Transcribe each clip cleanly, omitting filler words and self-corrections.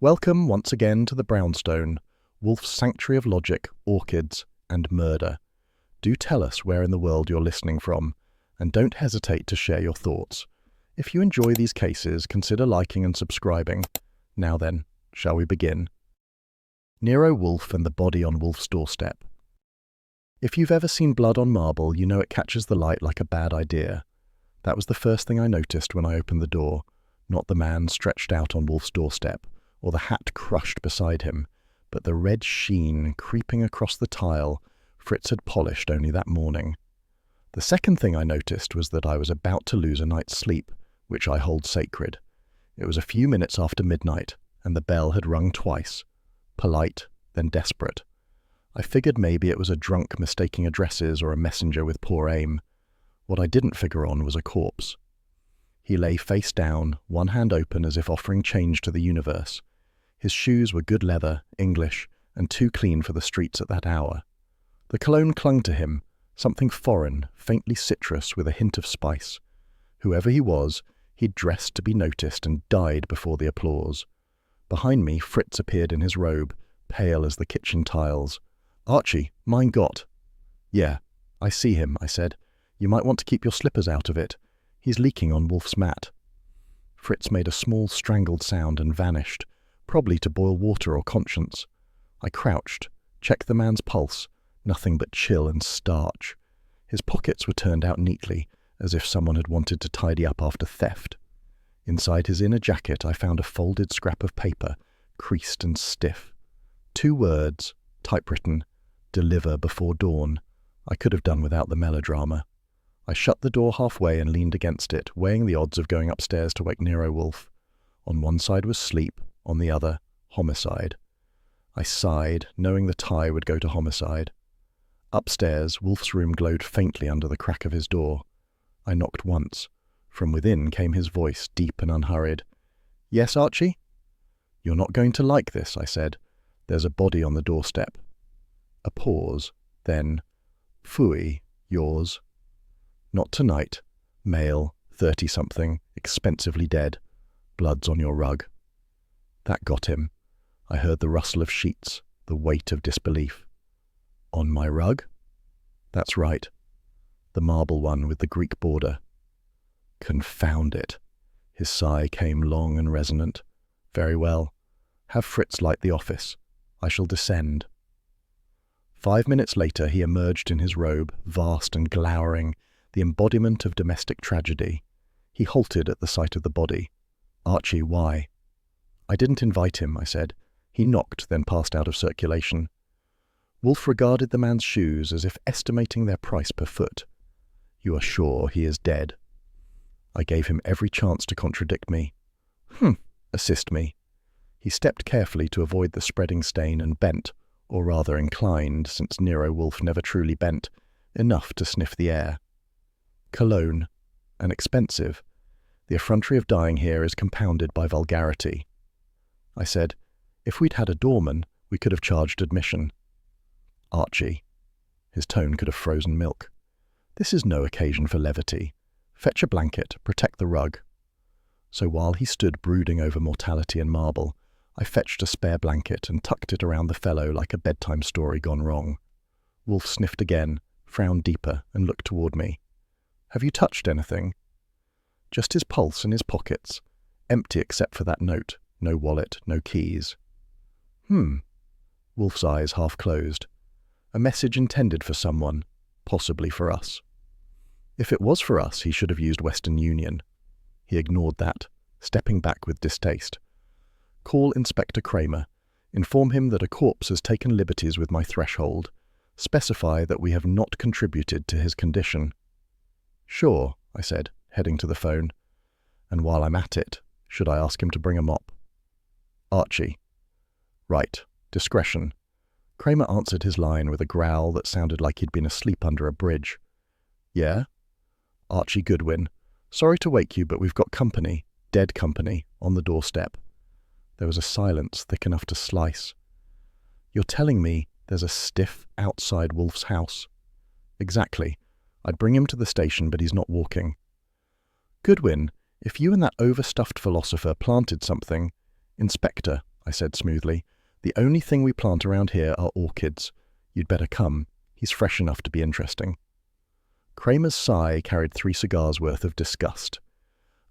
Welcome once again to the Brownstone, Wolfe's sanctuary of logic, orchids, and murder. Do tell us where in the world you're listening from, and don't hesitate to share your thoughts. If you enjoy these cases, consider liking and subscribing. Now then, shall we begin? Nero Wolfe and the body on Wolfe's doorstep. If you've ever seen blood on marble, you know it catches the light like a bad idea. That was the first thing I noticed when I opened the door, not the man stretched out on Wolfe's doorstep, or the hat crushed beside him, but the red sheen creeping across the tile Fritz had polished only that morning. The second thing I noticed was that I was about to lose a night's sleep, which I hold sacred. It was a few minutes after midnight, and the bell had rung twice, polite, then desperate. I figured maybe it was a drunk mistaking addresses or a messenger with poor aim. What I didn't figure on was a corpse. He lay face down, one hand open as if offering change to the universe. His shoes were good leather, English, and too clean for the streets at that hour. The cologne clung to him, something foreign, faintly citrus with a hint of spice. Whoever he was, he'd dressed to be noticed and died before the applause. Behind me, Fritz appeared in his robe, pale as the kitchen tiles. "Archie, mein Gott." "Yeah, I see him," I said. "You might want to keep your slippers out of it. He's leaking on Wolfe's mat." Fritz made a small strangled sound and vanished, probably to boil water or conscience. I crouched, checked the man's pulse, nothing but chill and starch. His pockets were turned out neatly, as if someone had wanted to tidy up after theft. Inside his inner jacket I found a folded scrap of paper, creased and stiff. 2 words, typewritten, "Deliver before dawn." I could have done without the melodrama. I shut the door halfway and leaned against it, weighing the odds of going upstairs to wake Nero Wolfe. On one side was sleep, on the other, homicide. I sighed, knowing the tie would go to homicide. Upstairs, Wolfe's room glowed faintly under the crack of his door. I knocked once. From within came his voice, deep and unhurried. "Yes, Archie?" "You're not going to like this," I said. "There's a body on the doorstep." A pause, then, "Phooey, yours?" "Not tonight. Male, 30-something, expensively dead. Blood's on your rug." That got him. I heard the rustle of sheets, the weight of disbelief. "On my rug?" "That's right. The marble one with the Greek border." "Confound it." His sigh came long and resonant. "Very well. Have Fritz light the office. I shall descend." 5 minutes later he emerged in his robe, vast and glowering, the embodiment of domestic tragedy. He halted at the sight of the body. "Archie, why?" "I didn't invite him," I said. He knocked, then passed out of circulation. Wolfe regarded the man's shoes as if estimating their price per foot. "You are sure he is dead?" I gave him every chance to contradict me. Assist me." He stepped carefully to avoid the spreading stain and bent, or rather inclined, since Nero Wolfe never truly bent, enough to sniff the air. "Cologne. And expensive. The effrontery of dying here is compounded by vulgarity." I said, "If we'd had a doorman, we could have charged admission." "Archie." His tone could have frozen milk. "This is no occasion for levity. Fetch a blanket, protect the rug." So while he stood brooding over mortality and marble, I fetched a spare blanket and tucked it around the fellow like a bedtime story gone wrong. Wolfe sniffed again, frowned deeper, and looked toward me. "Have you touched anything?" "Just his pulse and his pockets. Empty except for that note. No wallet, no keys." Wolfe's eyes half closed. A message intended for someone, possibly for us. If it was for us, he should have used Western Union. He ignored that, stepping back with distaste. "Call Inspector Kramer. Inform him that a corpse has taken liberties with my threshold. Specify that we have not contributed to his condition." "Sure," I said, heading to the phone. "And while I'm at it, should I ask him to bring a mop?" "Archie." "Right. Discretion." Kramer answered his line with a growl that sounded like he'd been asleep under a bridge. "Yeah?" "Archie Goodwin. Sorry to wake you, but we've got company, dead company, on the doorstep." There was a silence thick enough to slice. "You're telling me there's a stiff outside Wolfe's house?" "Exactly. I'd bring him to the station, but he's not walking." "Goodwin, if you and that overstuffed philosopher planted something—" "Inspector, I said smoothly. "The only thing we plant around here are orchids. You'd better come. He's fresh enough to be interesting." Kramer's sigh carried 3 cigars worth of disgust.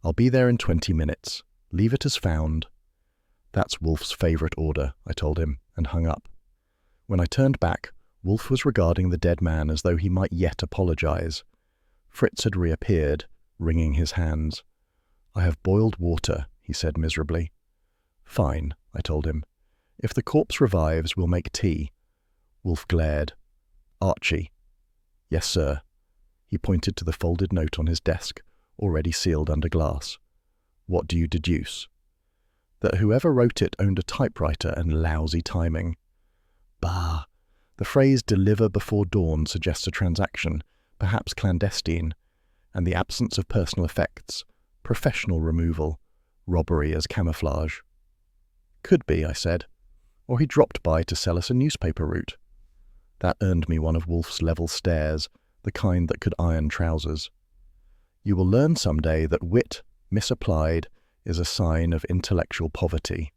"I'll be there in 20 minutes. Leave it as found." "That's Wolfe's favourite order," I told him, and hung up. When I turned back, Wolfe was regarding the dead man as though he might yet apologise. Fritz had reappeared, wringing his hands. "I have boiled water," he said miserably. "Fine," I told him. "If the corpse revives, we'll make tea." Wolfe glared. "Archie." "Yes, sir." He pointed to the folded note on his desk, already sealed under glass. "What do you deduce?" "That whoever wrote it owned a typewriter and lousy timing." Bah! The phrase "deliver before dawn" suggests a transaction, perhaps clandestine, and the absence of personal effects, professional removal, robbery as camouflage. "Could be," I said. "Or he dropped by to sell us a newspaper route." That earned me one of Wolfe's level stares, the kind that could iron trousers. "You will learn someday that wit, misapplied, is a sign of intellectual poverty."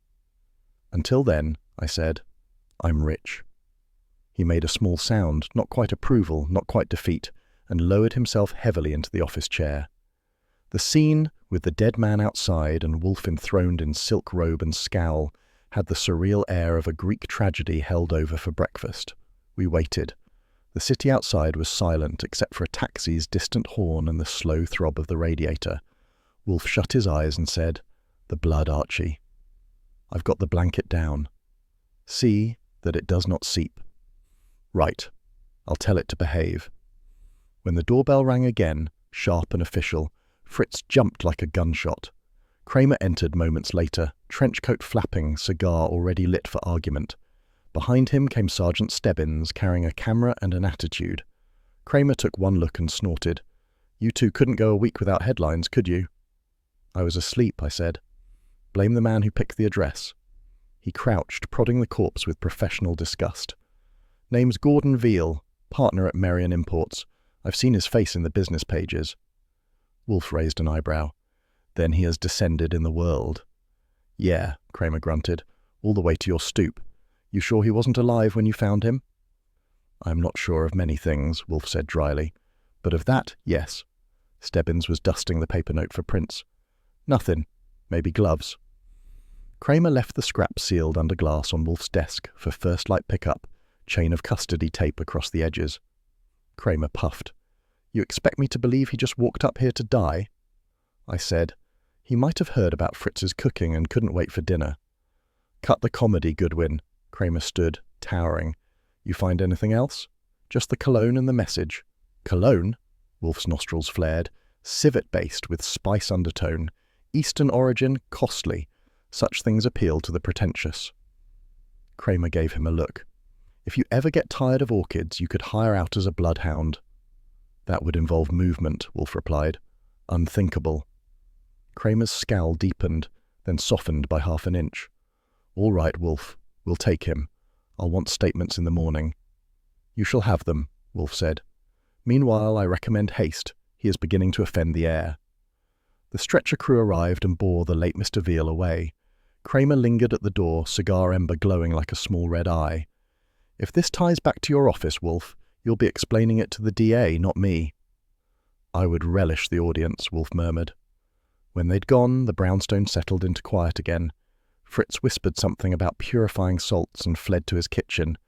"Until then," I said, "I'm rich." He made a small sound, not quite approval, not quite defeat, and lowered himself heavily into the office chair. The scene, with the dead man outside and Wolfe enthroned in silk robe and scowl, had the surreal air of a Greek tragedy held over for breakfast. We waited. The city outside was silent except for a taxi's distant horn and the slow throb of the radiator. Wolfe shut his eyes and said, "The blood, Archie." "I've got the blanket down." "See that it does not seep." "Right. I'll tell it to behave." When the doorbell rang again, sharp and official, Fritz jumped like a gunshot. Kramer entered moments later, trenchcoat flapping, cigar already lit for argument. Behind him came Sergeant Stebbins, carrying a camera and an attitude. Kramer took one look and snorted. "You two couldn't go a week without headlines, could you?" "I was asleep," I said. "Blame the man who picked the address." He crouched, prodding the corpse with professional disgust. "Name's Gordon Veal, partner at Merrion Imports. I've seen his face in the business pages." Wolfe raised an eyebrow. "Then he has descended in the world." "Yeah," Kramer grunted, "all the way to your stoop. You sure he wasn't alive when you found him?" "I'm not sure of many things," Wolfe said dryly. "But of that, yes." Stebbins was dusting the paper note for prints. "Nothing. Maybe gloves." Kramer left the scrap sealed under glass on Wolfe's desk for first light pickup, chain of custody tape across the edges. Kramer puffed. "You expect me to believe he just walked up here to die?" I said, "He might have heard about Fritz's cooking and couldn't wait for dinner." "Cut the comedy, Goodwin." Kramer stood, towering. "You find anything else?" "Just the cologne and the message." "Cologne?" Wolfe's nostrils flared. "Civet-based with spice undertone. Eastern origin, costly. Such things appeal to the pretentious." Kramer gave him a look. "If you ever get tired of orchids, you could hire out as a bloodhound." "That would involve movement," Wolfe replied. "Unthinkable." Kramer's scowl deepened, then softened by half an inch. "All right, Wolfe. We'll take him. I'll want statements in the morning." "You shall have them," Wolfe said. "Meanwhile, I recommend haste. He is beginning to offend the air." The stretcher crew arrived and bore the late Mr. Veal away. Kramer lingered at the door, cigar ember glowing like a small red eye. "If this ties back to your office, Wolfe, you'll be explaining it to the DA, not me." "I would relish the audience," Wolfe murmured. When they'd gone, the brownstone settled into quiet again. Fritz whispered something about purifying salts and fled to his kitchen.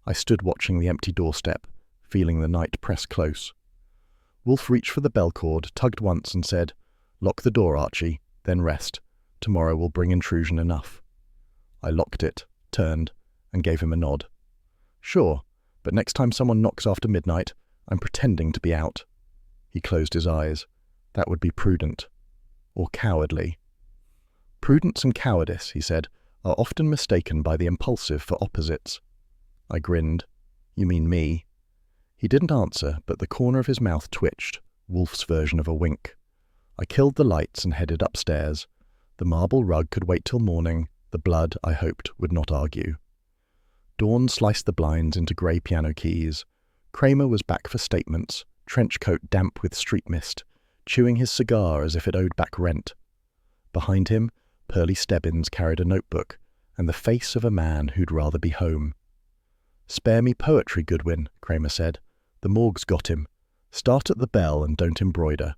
I stood watching the empty doorstep, feeling the night press close. Wolfe reached for the bell cord, tugged once and said, "Lock the door, Archie, then rest. Tomorrow will bring intrusion enough." I locked it, turned, and gave him a nod. "Sure, but next time someone knocks after midnight, I'm pretending to be out." He closed his eyes. "That would be prudent. Or cowardly." "Prudence and cowardice," he said, "are often mistaken by the impulsive for opposites." I grinned. "You mean me?" He didn't answer, but the corner of his mouth twitched, Wolfe's version of a wink. I killed the lights and headed upstairs. The marble rug could wait till morning. The blood, I hoped, would not argue. Dawn sliced the blinds into grey piano keys. Kramer was back for statements, trench coat damp with street mist, chewing his cigar as if it owed back rent. Behind him, Pearlie Stebbins carried a notebook, and the face of a man who'd rather be home. "Spare me poetry, Goodwin," Kramer said. "The morgue's got him. Start at the bell and don't embroider."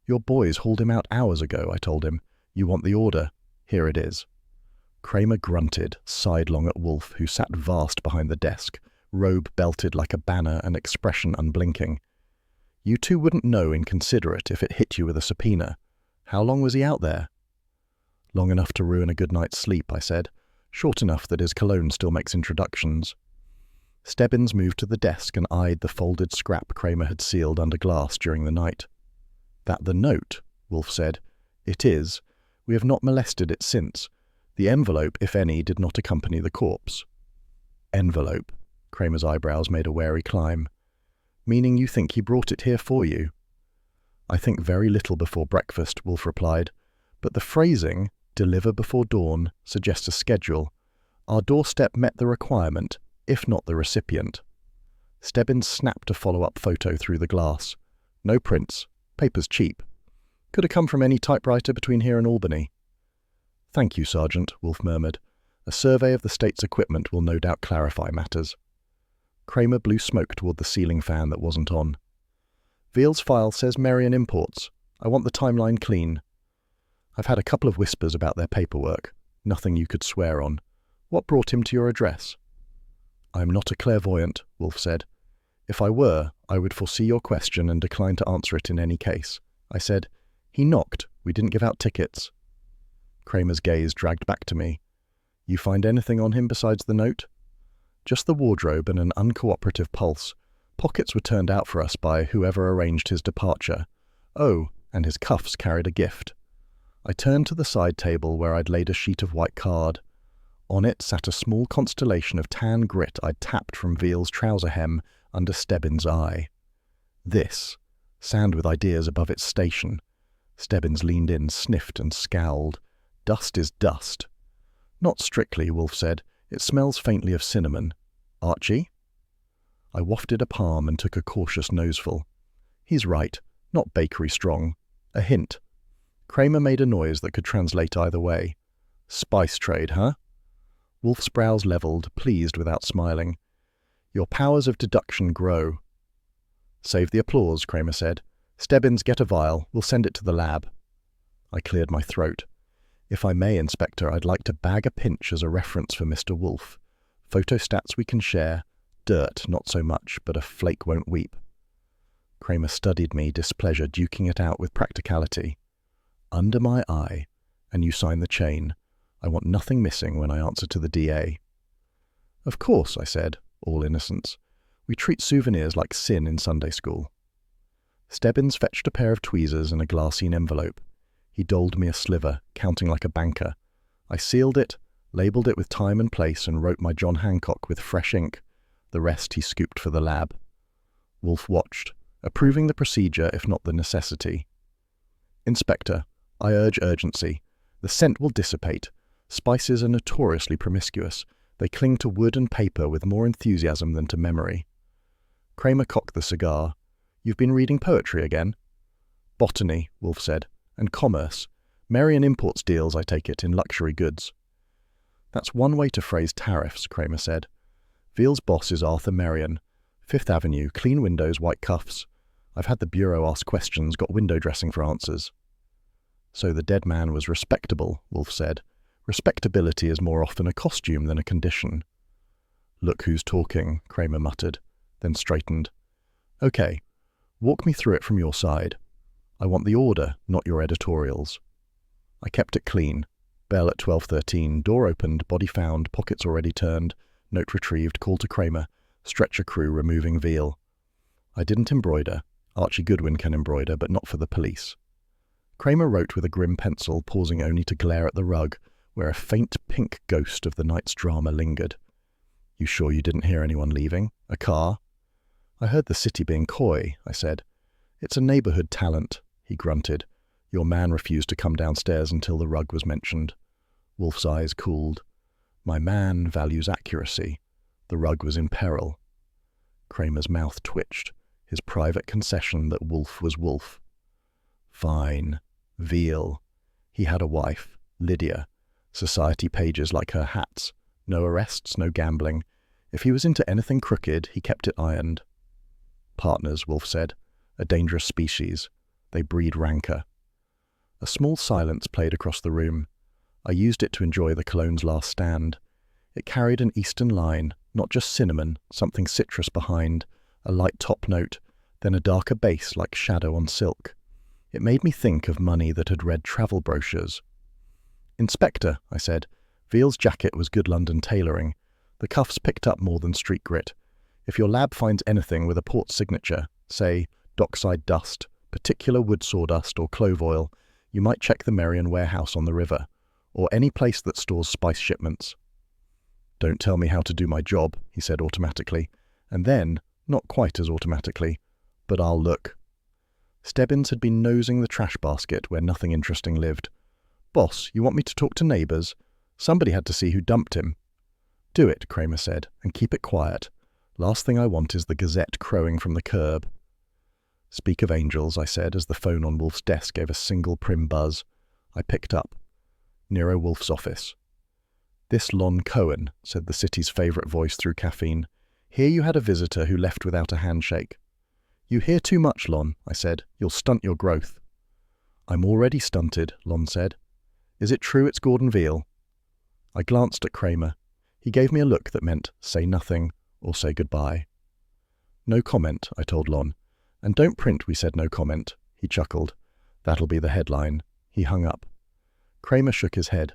"Your boys hauled him out hours ago," I told him. "You want the order? Here it is." Kramer grunted, sidelong at Wolfe, who sat vast behind the desk, robe belted like a banner and expression unblinking. "You two wouldn't know inconsiderate if it hit you with a subpoena. How long was he out there?" "Long enough to ruin a good night's sleep," I said. "Short enough that his cologne still makes introductions." Stebbins moved to the desk and eyed the folded scrap Kramer had sealed under glass during the night. "That the note?" Wolfe said. "It is. We have not molested it since. The envelope, if any, did not accompany the corpse." "Envelope?" Kramer's eyebrows made a wary climb. "Meaning you think he brought it here for you?" "I think very little before breakfast," Wolfe replied. "But the phrasing, 'deliver before dawn,' suggests a schedule. Our doorstep met the requirement, if not the recipient." Stebbins snapped a follow-up photo through the glass. "No prints. Paper's cheap. Could have come from any typewriter between here and Albany." "Thank you, Sergeant," Wolfe murmured. "A survey of the state's equipment will no doubt clarify matters." Kramer blew smoke toward the ceiling fan that wasn't on. "Veal's file says Merian Imports. I want the timeline clean. I've had a couple of whispers about their paperwork. Nothing you could swear on. What brought him to your address?" "I am not a clairvoyant," Wolfe said. "If I were, I would foresee your question and decline to answer it in any case." I said, "He knocked. We didn't give out tickets." Kramer's gaze dragged back to me. "You find anything on him besides the note?" "Just the wardrobe and an uncooperative pulse. Pockets were turned out for us by whoever arranged his departure. Oh, and his cuffs carried a gift." I turned to the side table where I'd laid a sheet of white card. On it sat a small constellation of tan grit I'd tapped from Veal's trouser hem under Stebbins' eye. "This. Sand with ideas above its station." Stebbins leaned in, sniffed and scowled. "Dust is dust." "Not strictly," Wolfe said. "It smells faintly of cinnamon. Archie?" I wafted a palm and took a cautious noseful. "He's right. Not bakery strong. A hint." Kramer made a noise that could translate either way. "Spice trade, huh?" Wolfe's brows leveled, pleased without smiling. "Your powers of deduction grow." "Save the applause," Kramer said. "Stebbins, get a vial. We'll send it to the lab." I cleared my throat. "If I may, Inspector, I'd like to bag a pinch as a reference for Mr. Wolfe. Photostats we can share. Dirt, not so much, but a flake won't weep." Kramer studied me, displeasure duking it out with practicality. "Under my eye, and you sign the chain. I want nothing missing when I answer to the DA." "Of course," I said, all innocence. "We treat souvenirs like sin in Sunday school." Stebbins fetched a pair of tweezers and a glassine envelope. He doled me a sliver, counting like a banker. I sealed it, labelled it with time and place, and wrote my John Hancock with fresh ink. The rest he scooped for the lab. Wolfe watched, approving the procedure if not the necessity. "Inspector, I urge urgency. The scent will dissipate. Spices are notoriously promiscuous. They cling to wood and paper with more enthusiasm than to memory." Kramer cocked the cigar. "You've been reading poetry again?" "Botany," Wolfe said, "and commerce. Merian Imports deals, I take it, in luxury goods." "That's one way to phrase tariffs," Kramer said. "Veal's boss is Arthur Merian. 5th Avenue, clean windows, white cuffs. I've had the bureau ask questions, got window dressing for answers." "So the dead man was respectable," Wolfe said. "Respectability is more often a costume than a condition." "Look who's talking," Kramer muttered, then straightened. "Okay, walk me through it from your side. I want the order, not your editorials." I kept it clean. Bell at 12:13, door opened, body found, pockets already turned, note retrieved, call to Kramer, stretcher crew removing Veal. I didn't embroider. Archie Goodwin can embroider, but not for the police. Kramer wrote with a grim pencil, pausing only to glare at the rug, where a faint pink ghost of the night's drama lingered. "You sure you didn't hear anyone leaving? A car?" "I heard the city being coy," I said. "It's a neighborhood talent," he grunted. "Your man refused to come downstairs until the rug was mentioned." Wolfe's eyes cooled. "My man values accuracy. The rug was in peril." Kramer's mouth twitched, his private concession that Wolfe was Wolfe. "Fine. Veal. He had a wife, Lydia. Society pages like her hats. No arrests, no gambling. If he was into anything crooked, he kept it ironed. Partners, Wolfe said. A dangerous species. They breed rancor. A small silence played across the room. I used it to enjoy the cologne's last stand. It carried an eastern line, not just cinnamon, something citrus behind, a light top note, then a darker base like shadow on silk. It made me think of money that had read travel brochures. "Inspector," I said. Veal's jacket was good London tailoring. The cuffs picked up more than street grit. If your lab finds anything with a port signature, say dockside dust, particular wood sawdust or clove oil, you might check the Merion warehouse on the river, or any place that stores spice shipments. "Don't tell me how to do my job," he said automatically, and then, not quite as automatically, "but I'll look." Stebbins had been nosing the trash basket where nothing interesting lived. "Boss, you want me to talk to neighbours? Somebody had to see who dumped him." "Do it," Kramer said, "and keep it quiet. Last thing I want is the Gazette crowing from the curb." "Speak of angels," I said as the phone on Wolfe's desk gave a single prim buzz. I picked up. Nero Wolfe's office. "This Lon Cohen," said the city's favourite voice through caffeine. "Here you had a visitor who left without a handshake." "You hear too much, Lon," I said. "You'll stunt your growth." "I'm already stunted," Lon said. "Is it true it's Gordon Veal?" I glanced at Kramer. He gave me a look that meant say nothing or say goodbye. "No comment," I told Lon. "And don't print we said no comment." He chuckled. "That'll be the headline." He hung up. Kramer shook his head.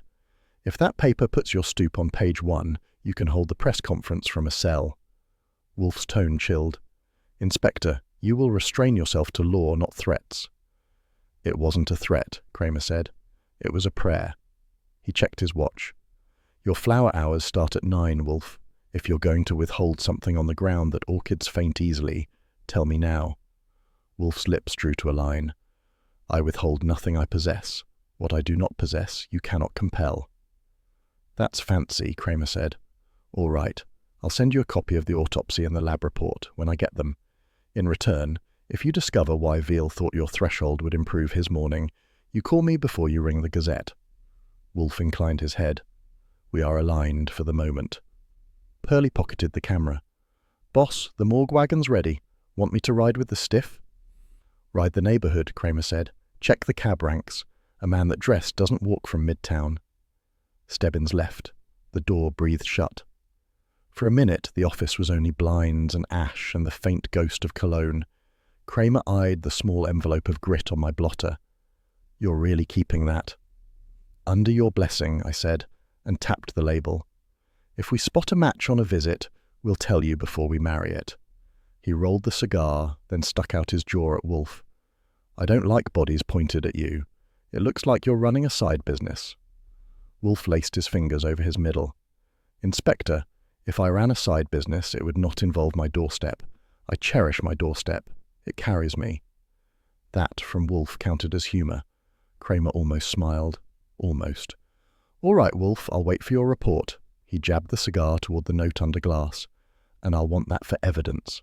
"If that paper puts your stoop on page 1, you can hold the press conference from a cell." Wolfe's tone chilled. "Inspector, you will restrain yourself to law, not threats." "It wasn't a threat," Kramer said. "It was a prayer." He checked his watch. "Your flower hours start at 9, Wolfe. If you're going to withhold something on the ground that orchids faint easily, tell me now." Wolfe's lips drew to a line. "I withhold nothing I possess. What I do not possess, you cannot compel." "That's fancy," Kramer said. "All right. I'll send you a copy of the autopsy and the lab report when I get them. In return, if you discover why Veal thought your threshold would improve his morning, you call me before you ring the Gazette." Wolfe inclined his head. "We are aligned for the moment." Pearlie pocketed the camera. "Boss, the morgue wagon's ready. Want me to ride with the stiff?" "Ride the neighbourhood," Kramer said. "Check the cab ranks. A man that dressed doesn't walk from Midtown." Stebbins left. The door breathed shut. For a minute, the office was only blinds and ash and the faint ghost of cologne. Kramer eyed the small envelope of grit on my blotter. "You're really keeping that?" "Under your blessing," I said, and tapped the label. "If we spot a match on a visit, we'll tell you before we marry it." He rolled the cigar, then stuck out his jaw at Wolfe. "I don't like bodies pointed at you. It looks like you're running a side business." Wolfe laced his fingers over his middle. "Inspector, if I ran a side business, it would not involve my doorstep. I cherish my doorstep. It carries me." That, from Wolfe, counted as humour. Kramer almost smiled. Almost. "All right, Wolfe, I'll wait for your report." He jabbed the cigar toward the note under glass. "And I'll want that for evidence."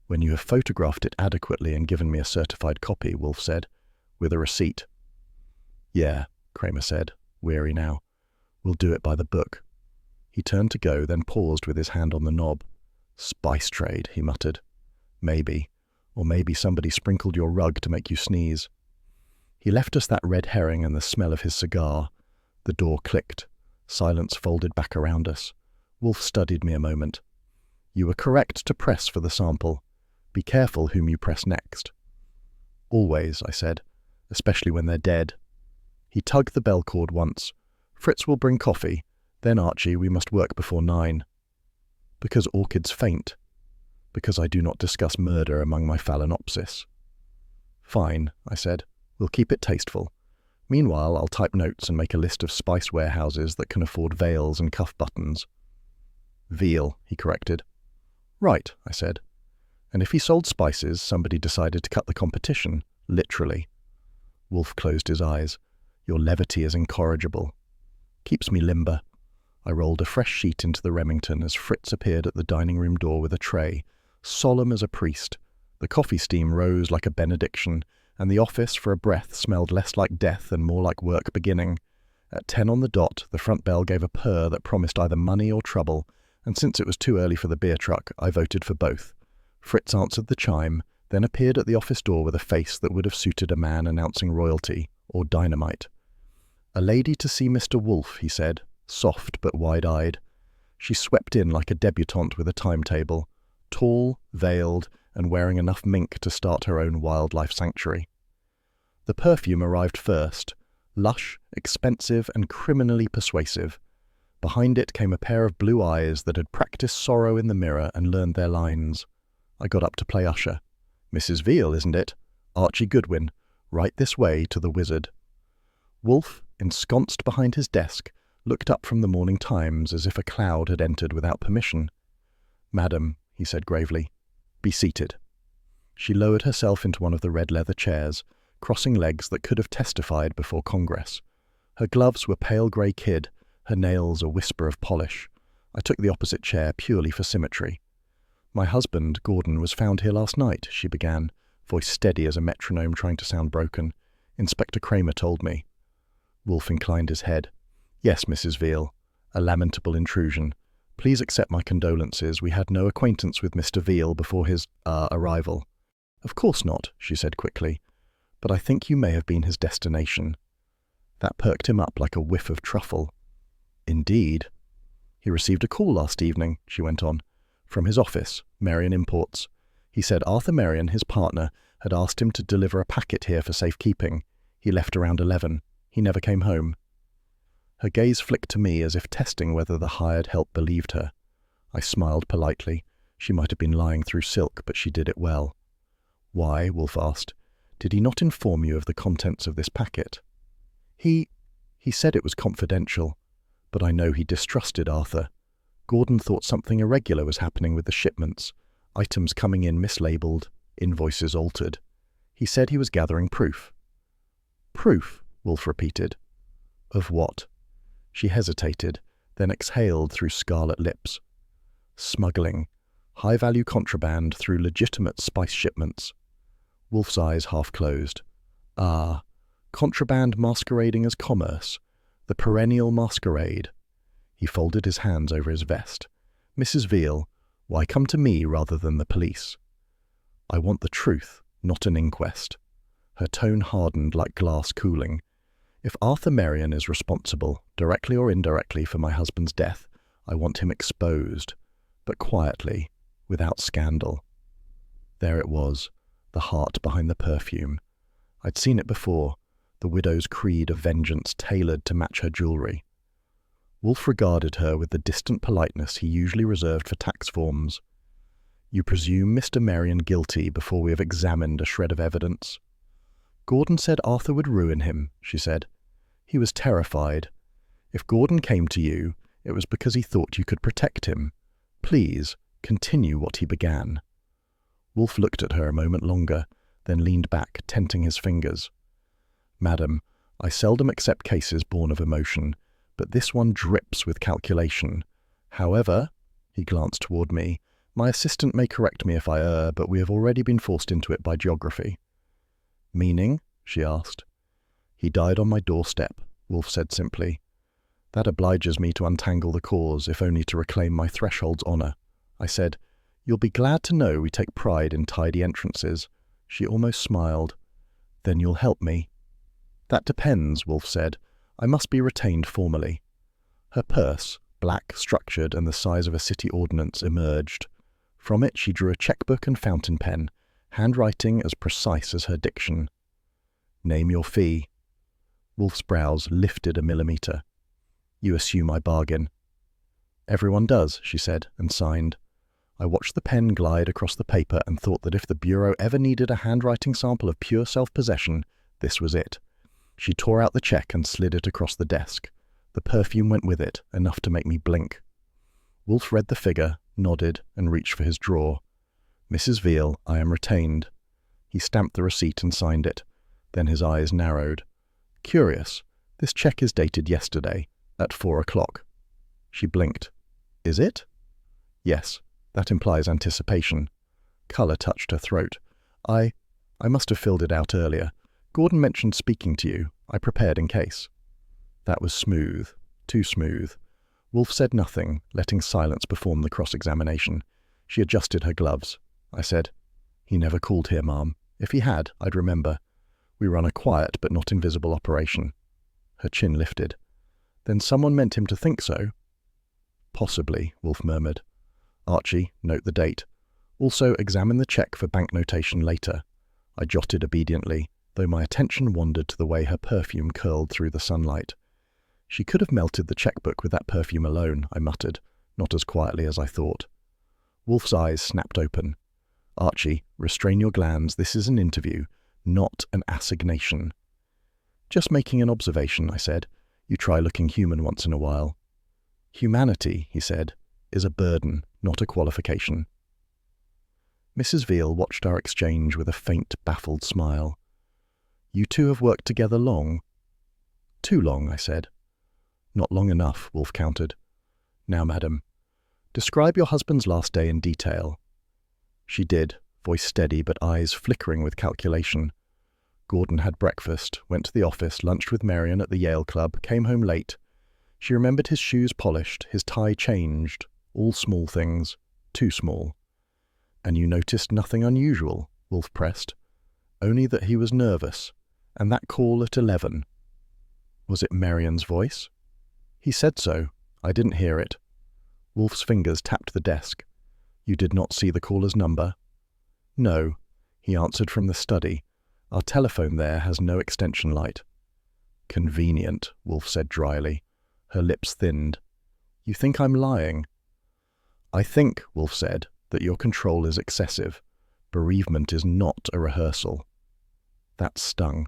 "When you have photographed it adequately and given me a certified copy," Wolfe said, "with a receipt." "Yeah," Kramer said, weary now. "We'll do it by the book." He turned to go, then paused with his hand on the knob. "Spice trade," he muttered. "Maybe. Or maybe somebody sprinkled your rug to make you sneeze." He left us that red herring and the smell of his cigar. The door clicked. Silence folded back around us. Wolfe studied me a moment. "You were correct to press for the sample. Be careful whom you press next." "Always," I said, "especially when they're dead." He tugged the bell cord once. "Fritz will bring coffee. Then, Archie, we must work before 9. "Because orchids faint." "Because I do not discuss murder among my phalaenopsis." "Fine," I said. "We'll keep it tasteful. Meanwhile, I'll type notes and make a list of spice warehouses that can afford veils and cuff buttons." "Veal," he corrected. "Right," I said. "And if he sold spices, somebody decided to cut the competition, literally." Wolfe closed his eyes. "Your levity is incorrigible." "Keeps me limber." I rolled a fresh sheet into the Remington as Fritz appeared at the dining room door with a tray, solemn as a priest. The coffee steam rose like a benediction, and the office for a breath smelled less like death and more like work beginning. At 10 on the dot, the front bell gave a purr that promised either money or trouble, and since it was too early for the beer truck, I voted for both. Fritz answered the chime, then appeared at the office door with a face that would have suited a man announcing royalty or dynamite. "A lady to see Mr. Wolfe," he said, soft but wide-eyed. She swept in like a debutante with a timetable, tall, veiled, and wearing enough mink to start her own wildlife sanctuary. The perfume arrived first, lush, expensive, and criminally persuasive. Behind it came a pair of blue eyes that had practiced sorrow in the mirror and learned their lines. I got up to play usher. "Mrs. Veal, isn't it? Archie Goodwin. Right this way to the wizard." Wolfe, ensconced behind his desk, looked up from the Morning Times as if a cloud had entered without permission. "Madam," he said gravely, "be seated." She lowered herself into one of the red leather chairs, crossing legs that could have testified before Congress. Her gloves were pale grey kid, her nails a whisper of polish. I took the opposite chair purely for symmetry. "My husband, Gordon, was found here last night," she began, voice steady as a metronome trying to sound broken. "Inspector Kramer told me." Wolfe inclined his head. "Yes, Mrs. Veal. A lamentable intrusion. Please accept my condolences. We had no acquaintance with Mr. Veal before his, arrival." "Of course not," she said quickly. "But I think you may have been his destination." That perked him up like a whiff of truffle. "Indeed." "He received a call last evening," she went on, "from his office, Merion Imports. He said Arthur Merion, his partner, had asked him to deliver a packet here for safekeeping. He left around 11. He never came home." Her gaze flicked to me as if testing whether the hired help believed her. I smiled politely. She might have been lying through silk, but she did it well. "Why?" Wolfe asked. "Did he not inform you of the contents of this packet?" He said it was confidential, but I know he distrusted Arthur. Gordon thought something irregular was happening with the shipments, items coming in mislabeled, invoices altered. He said he was gathering proof." "Proof?" Wolfe repeated. "Of what?" She hesitated, then exhaled through scarlet lips. "Smuggling. High-value contraband through legitimate spice shipments." Wolfe's eyes half closed. "Ah, contraband masquerading as commerce. The perennial masquerade." He folded his hands over his vest. "Mrs. Veal, why come to me rather than the police?" "I want the truth, not an inquest." Her tone hardened like glass cooling. "If Arthur Merion is responsible, directly or indirectly, for my husband's death, I want him exposed, but quietly, without scandal." There it was, the heart behind the perfume. I'd seen it before, the widow's creed of vengeance tailored to match her jewellery. Wolfe regarded her with the distant politeness he usually reserved for tax forms. "You presume Mr. Merion guilty before we have examined a shred of evidence?" "Gordon said Arthur would ruin him," she said. "He was terrified. If Gordon came to you, it was because he thought you could protect him. Please, continue what he began." Wolfe looked at her a moment longer, then leaned back, tenting his fingers. "Madam, I seldom accept cases born of emotion, but this one drips with calculation. However," he glanced toward me, "my assistant may correct me if I err, but we have already been forced into it by geography." "Meaning?" she asked. "He died on my doorstep," Wolfe said simply. "That obliges me to untangle the cause, if only to reclaim my threshold's honour." I said, "You'll be glad to know we take pride in tidy entrances." She almost smiled. "Then you'll help me?" "That depends," Wolfe said. "I must be retained formally." Her purse, black, structured, and the size of a city ordnance, emerged. From it she drew a checkbook and fountain pen, handwriting as precise as her diction. "Name your fee." Wolfe's brows lifted a millimetre. "You assume I bargain." "Everyone does," she said, and signed. I watched the pen glide across the paper and thought that if the Bureau ever needed a handwriting sample of pure self-possession, this was it. She tore out the cheque and slid it across the desk. The perfume went with it, enough to make me blink. Wolfe read the figure, nodded, and reached for his drawer. "Mrs. Veal, I am retained." He stamped the receipt and signed it. Then his eyes narrowed. "Curious. This cheque is dated yesterday, at 4 o'clock. She blinked. "Is it?" "Yes. That implies anticipation." Colour touched her throat. I must have filled it out earlier. Gordon mentioned speaking to you. I prepared in case." That was smooth, too smooth. Wolfe said nothing, letting silence perform the cross-examination. She adjusted her gloves. I said, "He never called here, ma'am. If he had, I'd remember. We run a quiet but not invisible operation." Her chin lifted. "Then someone meant him to think so?" "Possibly," Wolfe murmured. "Archie, note the date. Also examine the cheque for bank notation later." I jotted obediently, though my attention wandered to the way her perfume curled through the sunlight. "She could have melted the chequebook with that perfume alone," I muttered, not as quietly as I thought. Wolfe's eyes snapped open. "Archie, restrain your glands. This is an interview, not an assignation." "Just making an observation," I said. "You try looking human once in a while." "Humanity," he said, "is a burden, not a qualification." Mrs. Veal watched our exchange with a faint, baffled smile. "You two have worked together long?" "Too long," I said. "Not long enough," Wolfe countered. "Now, madam, describe your husband's last day in detail." She did, voice steady but eyes flickering with calculation. Gordon had breakfast, went to the office, lunched with Marion at the Yale Club, came home late. She remembered his shoes polished, his tie changed, all small things, too small. "And you noticed nothing unusual?" Wolfe pressed. "Only that he was nervous. And that call at 11. Was it Marion's voice?" "He said so. I didn't hear it." Wolfe's fingers tapped the desk. "You did not see the caller's number?" "No," he answered from the study. "Our telephone there has no extension light." "Convenient," Wolfe said dryly. Her lips thinned. "You think I'm lying?" "I think," Wolfe said, "that your control is excessive. Bereavement is not a rehearsal." That stung.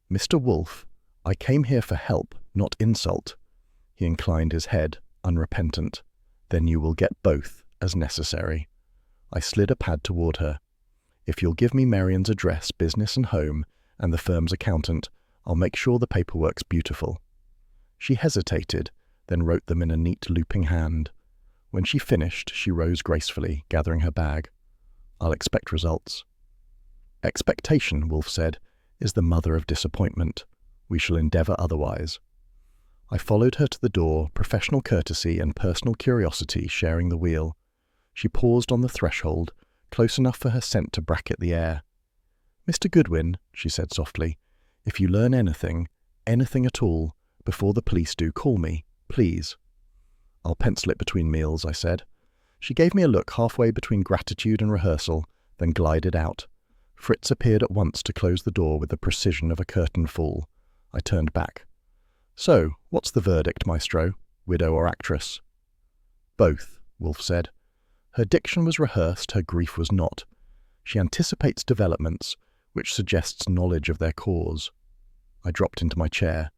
"Mr. Wolfe, I came here for help, not insult." He inclined his head, unrepentant. "Then you will get both, as necessary." I slid a pad toward her. "If you'll give me Marion's address, business and home, and the firm's accountant, I'll make sure the paperwork's beautiful." She hesitated, then wrote them in a neat looping hand. When she finished, she rose gracefully, gathering her bag. "I'll expect results." "Expectation," Wolfe said, "is the mother of disappointment. We shall endeavour otherwise." I followed her to the door, professional courtesy and personal curiosity sharing the wheel. She paused on the threshold, close enough for her scent to bracket the air. "Mr. Goodwin," she said softly, "if you learn anything at all, before the police do, call me, please." "I'll pencil it between meals," I said. She gave me a look halfway between gratitude and rehearsal, then glided out. Fritz appeared at once to close the door with the precision of a curtain fall. I turned back. "So, what's the verdict, maestro? Widow or actress?" "Both," Wolfe said. Her diction was rehearsed, her grief was not. She anticipates developments, which suggests knowledge of their cause. I dropped into my chair.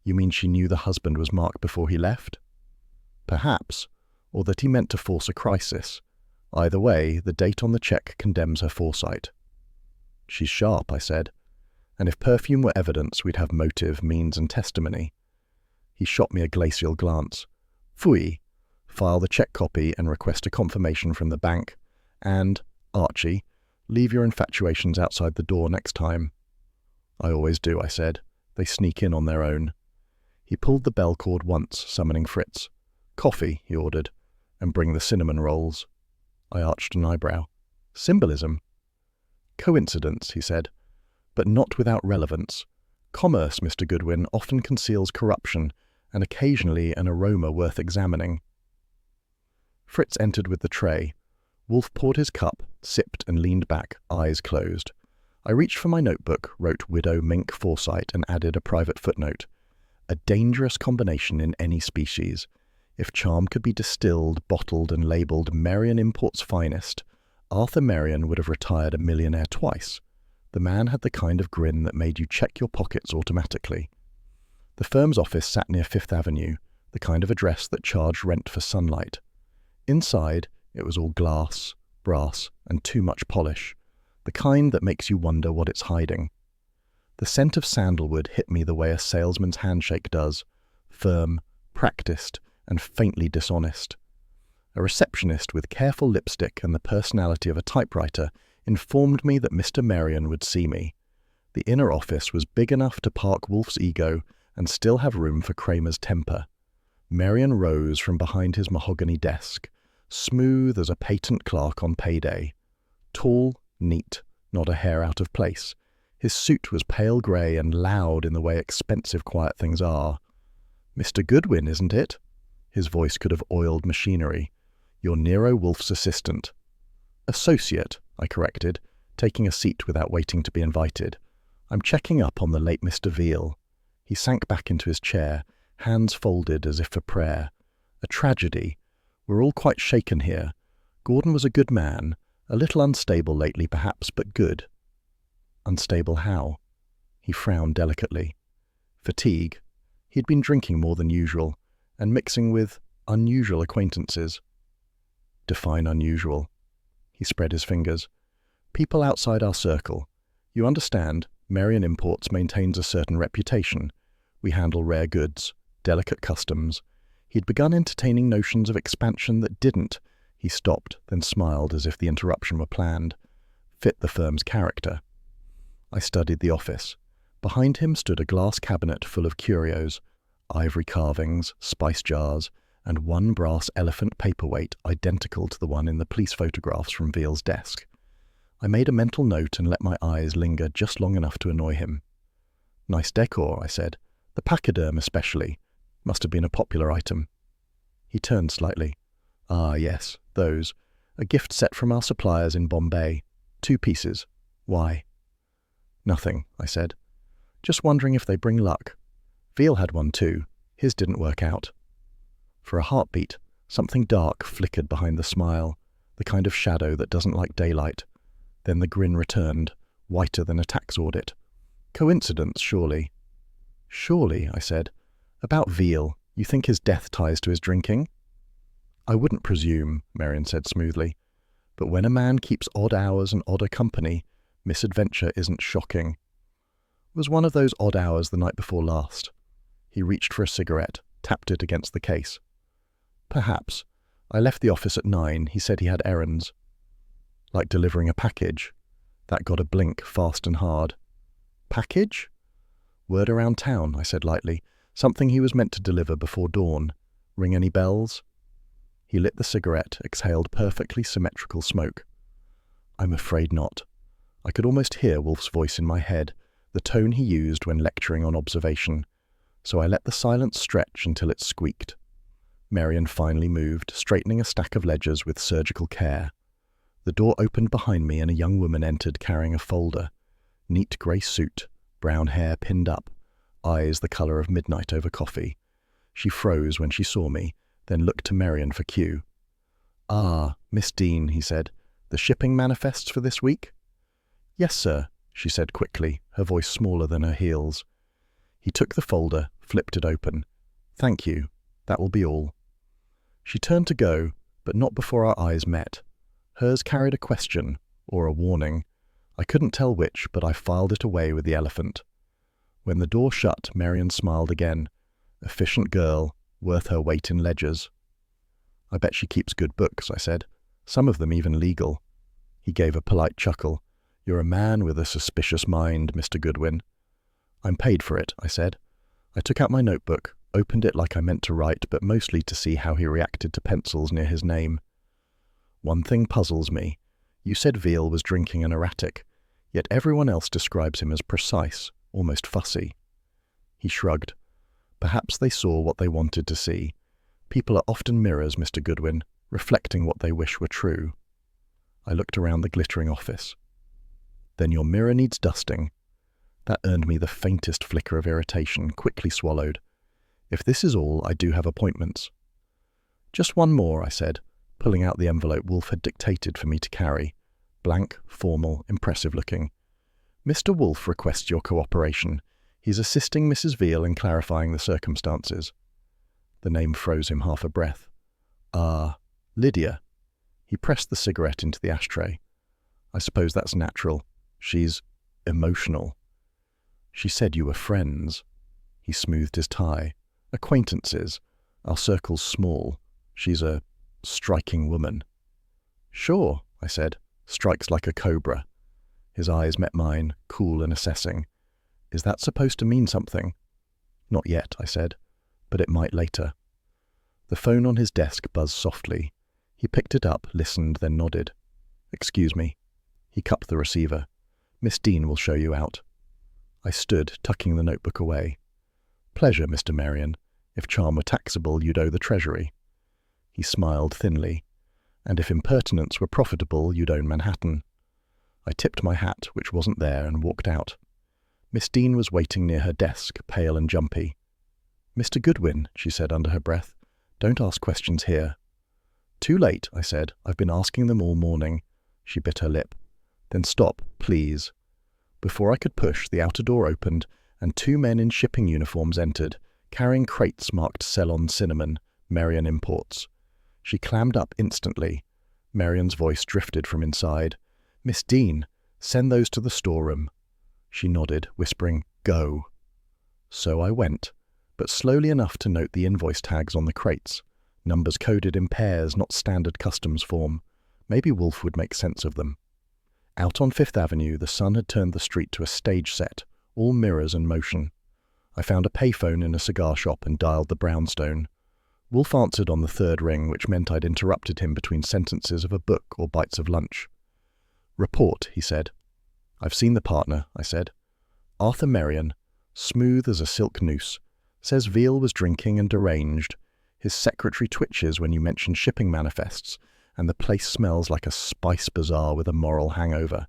"You mean she knew the husband was Mark before he left?" "Perhaps, or that he meant to force a crisis. Either way, the date on the cheque condemns her foresight." "She's sharp," I said. "And if perfume were evidence, we'd have motive, means, and testimony." He shot me a glacial glance. "Fui. File the cheque copy and request a confirmation from the bank. And, Archie, leave your infatuations outside the door next time." "I always do," I said. "They sneak in on their own." He pulled the bell cord once, summoning Fritz. "Coffee," he ordered, "and bring the cinnamon rolls." I arched an eyebrow. "Symbolism?" "Coincidence," he said, "but not without relevance. Commerce, Mr. Goodwin, often conceals corruption, and occasionally an aroma worth examining." Fritz entered with the tray. Wolfe poured his cup, sipped and leaned back, eyes closed. I reached for my notebook, wrote Widow Mink Forsyte, and added a private footnote. A dangerous combination in any species. If charm could be distilled, bottled, and labelled Marion Import's Finest, Arthur Marion would have retired a millionaire twice. The man had the kind of grin that made you check your pockets automatically. The firm's office sat near Fifth Avenue, the kind of address that charged rent for sunlight. Inside, it was all glass, brass, and too much polish, the kind that makes you wonder what it's hiding. The scent of sandalwood hit me the way a salesman's handshake does, firm, practiced, and faintly dishonest. A receptionist with careful lipstick and the personality of a typewriter informed me that Mr. Marion would see me. The inner office was big enough to park Wolfe's ego and still have room for Kramer's temper. Marion rose from behind his mahogany desk, smooth as a patent clerk on payday. Tall, neat, not a hair out of place. His suit was pale grey and loud in the way expensive quiet things are. "Mr. Goodwin, isn't it?" His voice could have oiled machinery. "You're Nero Wolfe's assistant." "Associate," I corrected, taking a seat without waiting to be invited. "I'm checking up on the late Mr. Veal." He sank back into his chair, hands folded as if for prayer. "A tragedy. We're all quite shaken here. Gordon was a good man, a little unstable lately perhaps, but good." "Unstable how?" He frowned delicately. "Fatigue. He'd been drinking more than usual, and mixing with unusual acquaintances." "Define unusual." He spread his fingers. "People outside our circle. You understand, Marion Imports maintains a certain reputation. We handle rare goods, delicate customs. He'd begun entertaining notions of expansion that didn't," he stopped, then smiled as if the interruption were planned, "fit the firm's character." I studied the office. Behind him stood a glass cabinet full of curios, ivory carvings, spice jars, and one brass elephant paperweight identical to the one in the police photographs from Veal's desk. I made a mental note and let my eyes linger just long enough to annoy him. "Nice decor," I said. "The pachyderm especially. Must have been a popular item." He turned slightly. "Ah, yes, those. A gift set from our suppliers in Bombay. 2 pieces. Why?" "Nothing," I said. "Just wondering if they bring luck. Veal had one too. His didn't work out." For a heartbeat, something dark flickered behind the smile, the kind of shadow that doesn't like daylight. Then the grin returned, whiter than a tax audit. "Coincidence, surely." "Surely," I said. "About Veal, you think his death ties to his drinking?" "I wouldn't presume," Marion said smoothly. "But when a man keeps odd hours and odder company, misadventure isn't shocking. It was one of those odd hours the night before last." He reached for a cigarette, tapped it against the case. "Perhaps. I left the office at 9. He said he had errands." "Like delivering a package?" That got a blink, fast and hard. "Package?" "Word around town," I said lightly. "Something he was meant to deliver before dawn. Ring any bells?" He lit the cigarette, exhaled perfectly symmetrical smoke. "I'm afraid not." I could almost hear Wolfe's voice in my head, the tone he used when lecturing on observation. So I let the silence stretch until it squeaked. Marion finally moved, straightening a stack of ledgers with surgical care. The door opened behind me and a young woman entered carrying a folder. Neat grey suit, brown hair pinned up, eyes the colour of midnight over coffee. She froze when she saw me, then looked to Marion for cue. "Ah, Miss Dean," he said. "The shipping manifests for this week?" "Yes, sir," she said quickly, her voice smaller than her heels. He took the folder, flipped it open. "Thank you. That will be all." She turned to go, but not before our eyes met. Hers carried a question, or a warning. I couldn't tell which, but I filed it away with the elephant. When the door shut, Marion smiled again. Efficient girl, worth her weight in ledgers. "I bet she keeps good books," I said. "Some of them even legal." He gave a polite chuckle. "You're a man with a suspicious mind, Mr. Goodwin." "I'm paid for it," I said. I took out my notebook, opened it like I meant to write, but mostly to see how he reacted to pencils near his name. "One thing puzzles me. You said Veal was drinking and erratic, yet everyone else describes him as precise, almost fussy." He shrugged. "Perhaps they saw what they wanted to see. People are often mirrors, Mr. Goodwin, reflecting what they wish were true." I looked around the glittering office. "Then your mirror needs dusting." That earned me the faintest flicker of irritation, quickly swallowed. "If this is all, I do have appointments." "Just one more," I said, pulling out the envelope Wolfe had dictated for me to carry. Blank, formal, impressive-looking. "Mr. Wolfe requests your cooperation. He's assisting Mrs. Veal in clarifying the circumstances." The name froze him half a breath. "Ah, Lydia." He pressed the cigarette into the ashtray. "I suppose that's natural. She's emotional." "She said you were friends." He smoothed his tie. "Acquaintances. Our circle's small. She's a striking woman." "Sure," I said. "Strikes like a cobra." His eyes met mine, cool and assessing. "Is that supposed to mean something?" Not yet, I said, but it might later. The phone on his desk buzzed softly. He picked it up, listened, then nodded. Excuse me. He cupped the receiver. Miss Dean will show you out. I stood, tucking the notebook away. Pleasure, Mr. Marion. If charm were taxable, you'd owe the Treasury. He smiled thinly. And if impertinence were profitable, you'd own Manhattan. I tipped my hat, which wasn't there, and walked out. Miss Dean was waiting near her desk, pale and jumpy. Mr. Goodwin, she said under her breath, don't ask questions here. Too late, I said. I've been asking them all morning. She bit her lip. Then stop, please. Before I could push, the outer door opened, and 2 men in shipping uniforms entered, carrying crates marked Ceylon Cinnamon, Marion Imports. She clammed up instantly. Marion's voice drifted from inside. Miss Dean, send those to the storeroom. She nodded, whispering, Go. So I went, but slowly enough to note the invoice tags on the crates, numbers coded in pairs, not standard customs form. Maybe Wolfe would make sense of them. Out on Fifth Avenue, the sun had turned the street to a stage set, all mirrors and motion. I found a payphone in a cigar shop and dialed the brownstone. Wolfe answered on the 3rd ring, which meant I'd interrupted him between sentences of a book or bites of lunch. Report, he said. I've seen the partner, I said. Arthur Marion, smooth as a silk noose, says Veal was drinking and deranged. His secretary twitches when you mention shipping manifests, and the place smells like a spice bazaar with a moral hangover.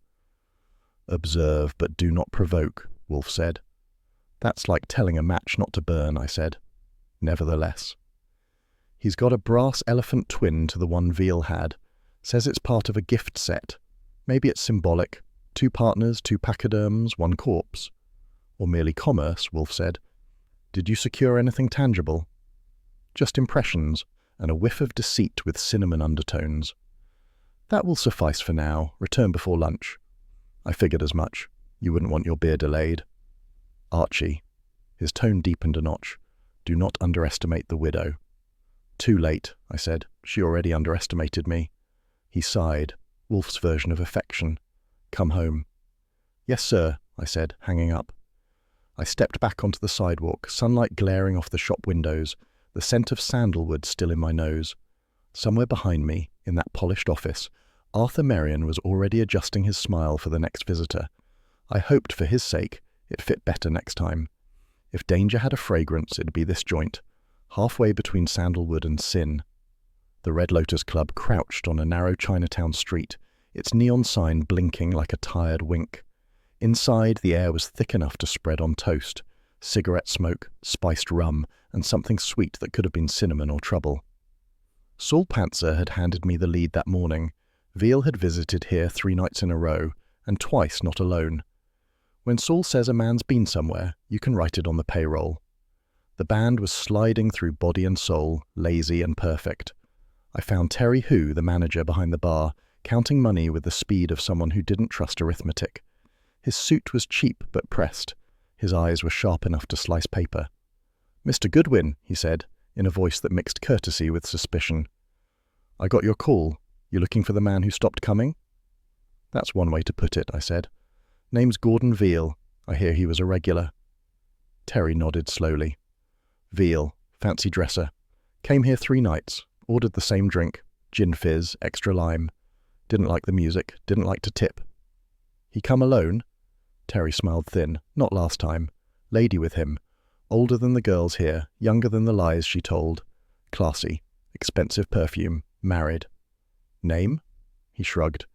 Observe, but do not provoke, Wolfe said. That's like telling a match not to burn, I said. Nevertheless. He's got a brass elephant twin to the one Veal had. Says it's part of a gift set. Maybe it's symbolic. 2 partners, 2 pachyderms, 1 corpse. Or merely commerce, Wolfe said. Did you secure anything tangible? Just impressions, and a whiff of deceit with cinnamon undertones. That will suffice for now. Return before lunch. I figured as much. You wouldn't want your beer delayed. Archie. His tone deepened a notch. Do not underestimate the widow. Too late, I said. She already underestimated me. He sighed. Wolfe's version of affection. Come home. Yes, sir, I said, hanging up. I stepped back onto the sidewalk, sunlight glaring off the shop windows, the scent of sandalwood still in my nose. Somewhere behind me, in that polished office, Arthur Marion was already adjusting his smile for the next visitor. I hoped for his sake it fit better next time. If danger had a fragrance, it'd be this joint, halfway between sandalwood and sin. The Red Lotus Club crouched on a narrow Chinatown street, its neon sign blinking like a tired wink. Inside, the air was thick enough to spread on toast, cigarette smoke, spiced rum, and something sweet that could have been cinnamon or trouble. Saul Pantzer had handed me the lead that morning. Veal had visited here 3 nights in a row, and twice not alone. When Saul says a man's been somewhere, you can write it on the payroll. The band was sliding through body and soul, lazy and perfect. I found Terry Hu, the manager behind the bar, counting money with the speed of someone who didn't trust arithmetic. His suit was cheap but pressed. His eyes were sharp enough to slice paper. "Mr. Goodwin," he said, in a voice that mixed courtesy with suspicion. "I got your call. You looking for the man who stopped coming?" "That's one way to put it," I said. "Name's Gordon Veal. I hear he was a regular." Terry nodded slowly. "Veal, fancy dresser. Came here 3 nights, ordered the same drink, gin fizz, extra lime. Didn't like the music, didn't like to tip." "He come alone?" Terry smiled thin. "Not last time. Lady with him. Older than the girls here, younger than the lies she told. Classy. Expensive perfume. Married." "Name?" He shrugged.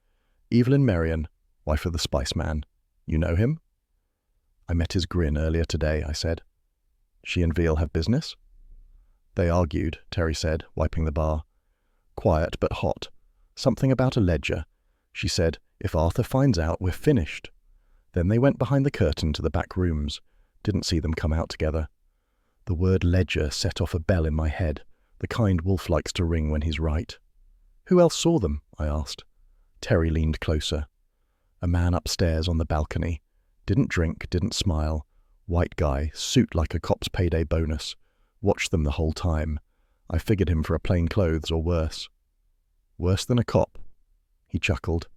"Evelyn Marion, wife of the Spice Man. You know him?" "I met his grin earlier today," I said. "She and Veal have business?" "They argued," Terry said, wiping the bar. "Quiet but hot. Something about a ledger. She said, 'If Arthur finds out, we're finished.' Then they went behind the curtain to the back rooms. Didn't see them come out together." The word ledger set off a bell in my head, the kind Wolfe likes to ring when he's right. "Who else saw them?" I asked. Terry leaned closer. "A man upstairs on the balcony. Didn't drink, didn't smile. White guy, suit like a cop's payday bonus. Watched them the whole time. I figured him for a plainclothes or worse." "Worse than a cop?" He chuckled.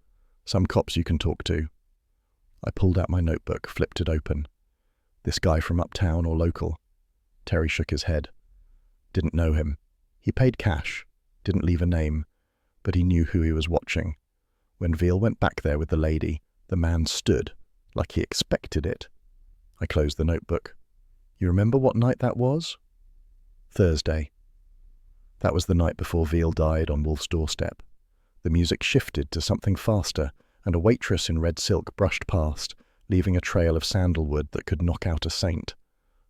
"Some cops you can talk to." I pulled out my notebook, flipped it open. "This guy from uptown or local?" Terry shook his head. Didn't know him. He paid cash, didn't leave a name, but he knew who he was watching. When Veal went back there with the lady, the man stood, like he expected it. I closed the notebook. You remember what night that was? Thursday. That was the night before Veal died on Wolfe's doorstep. The music shifted to something faster, and a waitress in red silk brushed past, leaving a trail of sandalwood that could knock out a saint.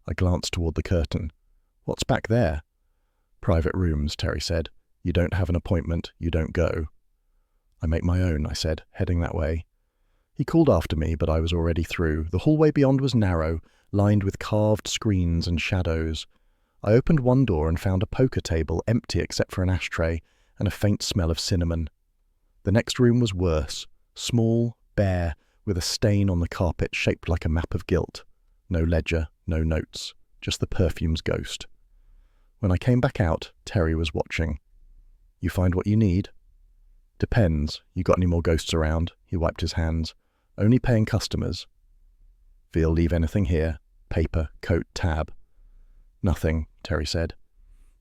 I glanced toward the curtain. What's back there? Private rooms, Terry said. You don't have an appointment, you don't go. I make my own, I said, heading that way. He called after me, but I was already through. The hallway beyond was narrow, lined with carved screens and shadows. I opened one door and found a poker table, empty except for an ashtray, and a faint smell of cinnamon. The next room was worse, small, bare, with a stain on the carpet shaped like a map of guilt. No ledger, no notes, just the perfume's ghost. When I came back out, Terry was watching. You find what you need? Depends. You got any more ghosts around? He wiped his hands. Only paying customers. Veal leave anything here? Paper, coat, tab? Nothing, Terry said.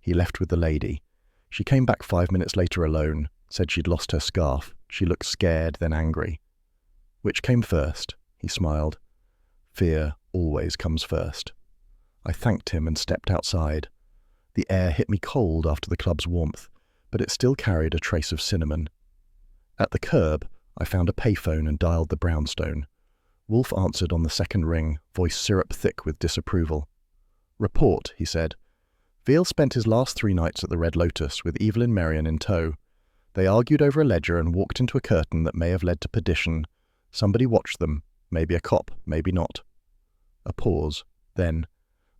He left with the lady. She came back 5 minutes later alone, said she'd lost her scarf. She looked scared, then angry. Which came first? He smiled. Fear always comes first. I thanked him and stepped outside. The air hit me cold after the club's warmth, but it still carried a trace of cinnamon. At the curb, I found a payphone and dialed the brownstone. Wolfe answered on the second ring, voice syrup thick with disapproval. Report, he said. Veal spent his last 3 nights at the Red Lotus with Evelyn Merrion in tow. They argued over a ledger and walked into a curtain that may have led to perdition. Somebody watched them, maybe a cop, maybe not. A pause. Then,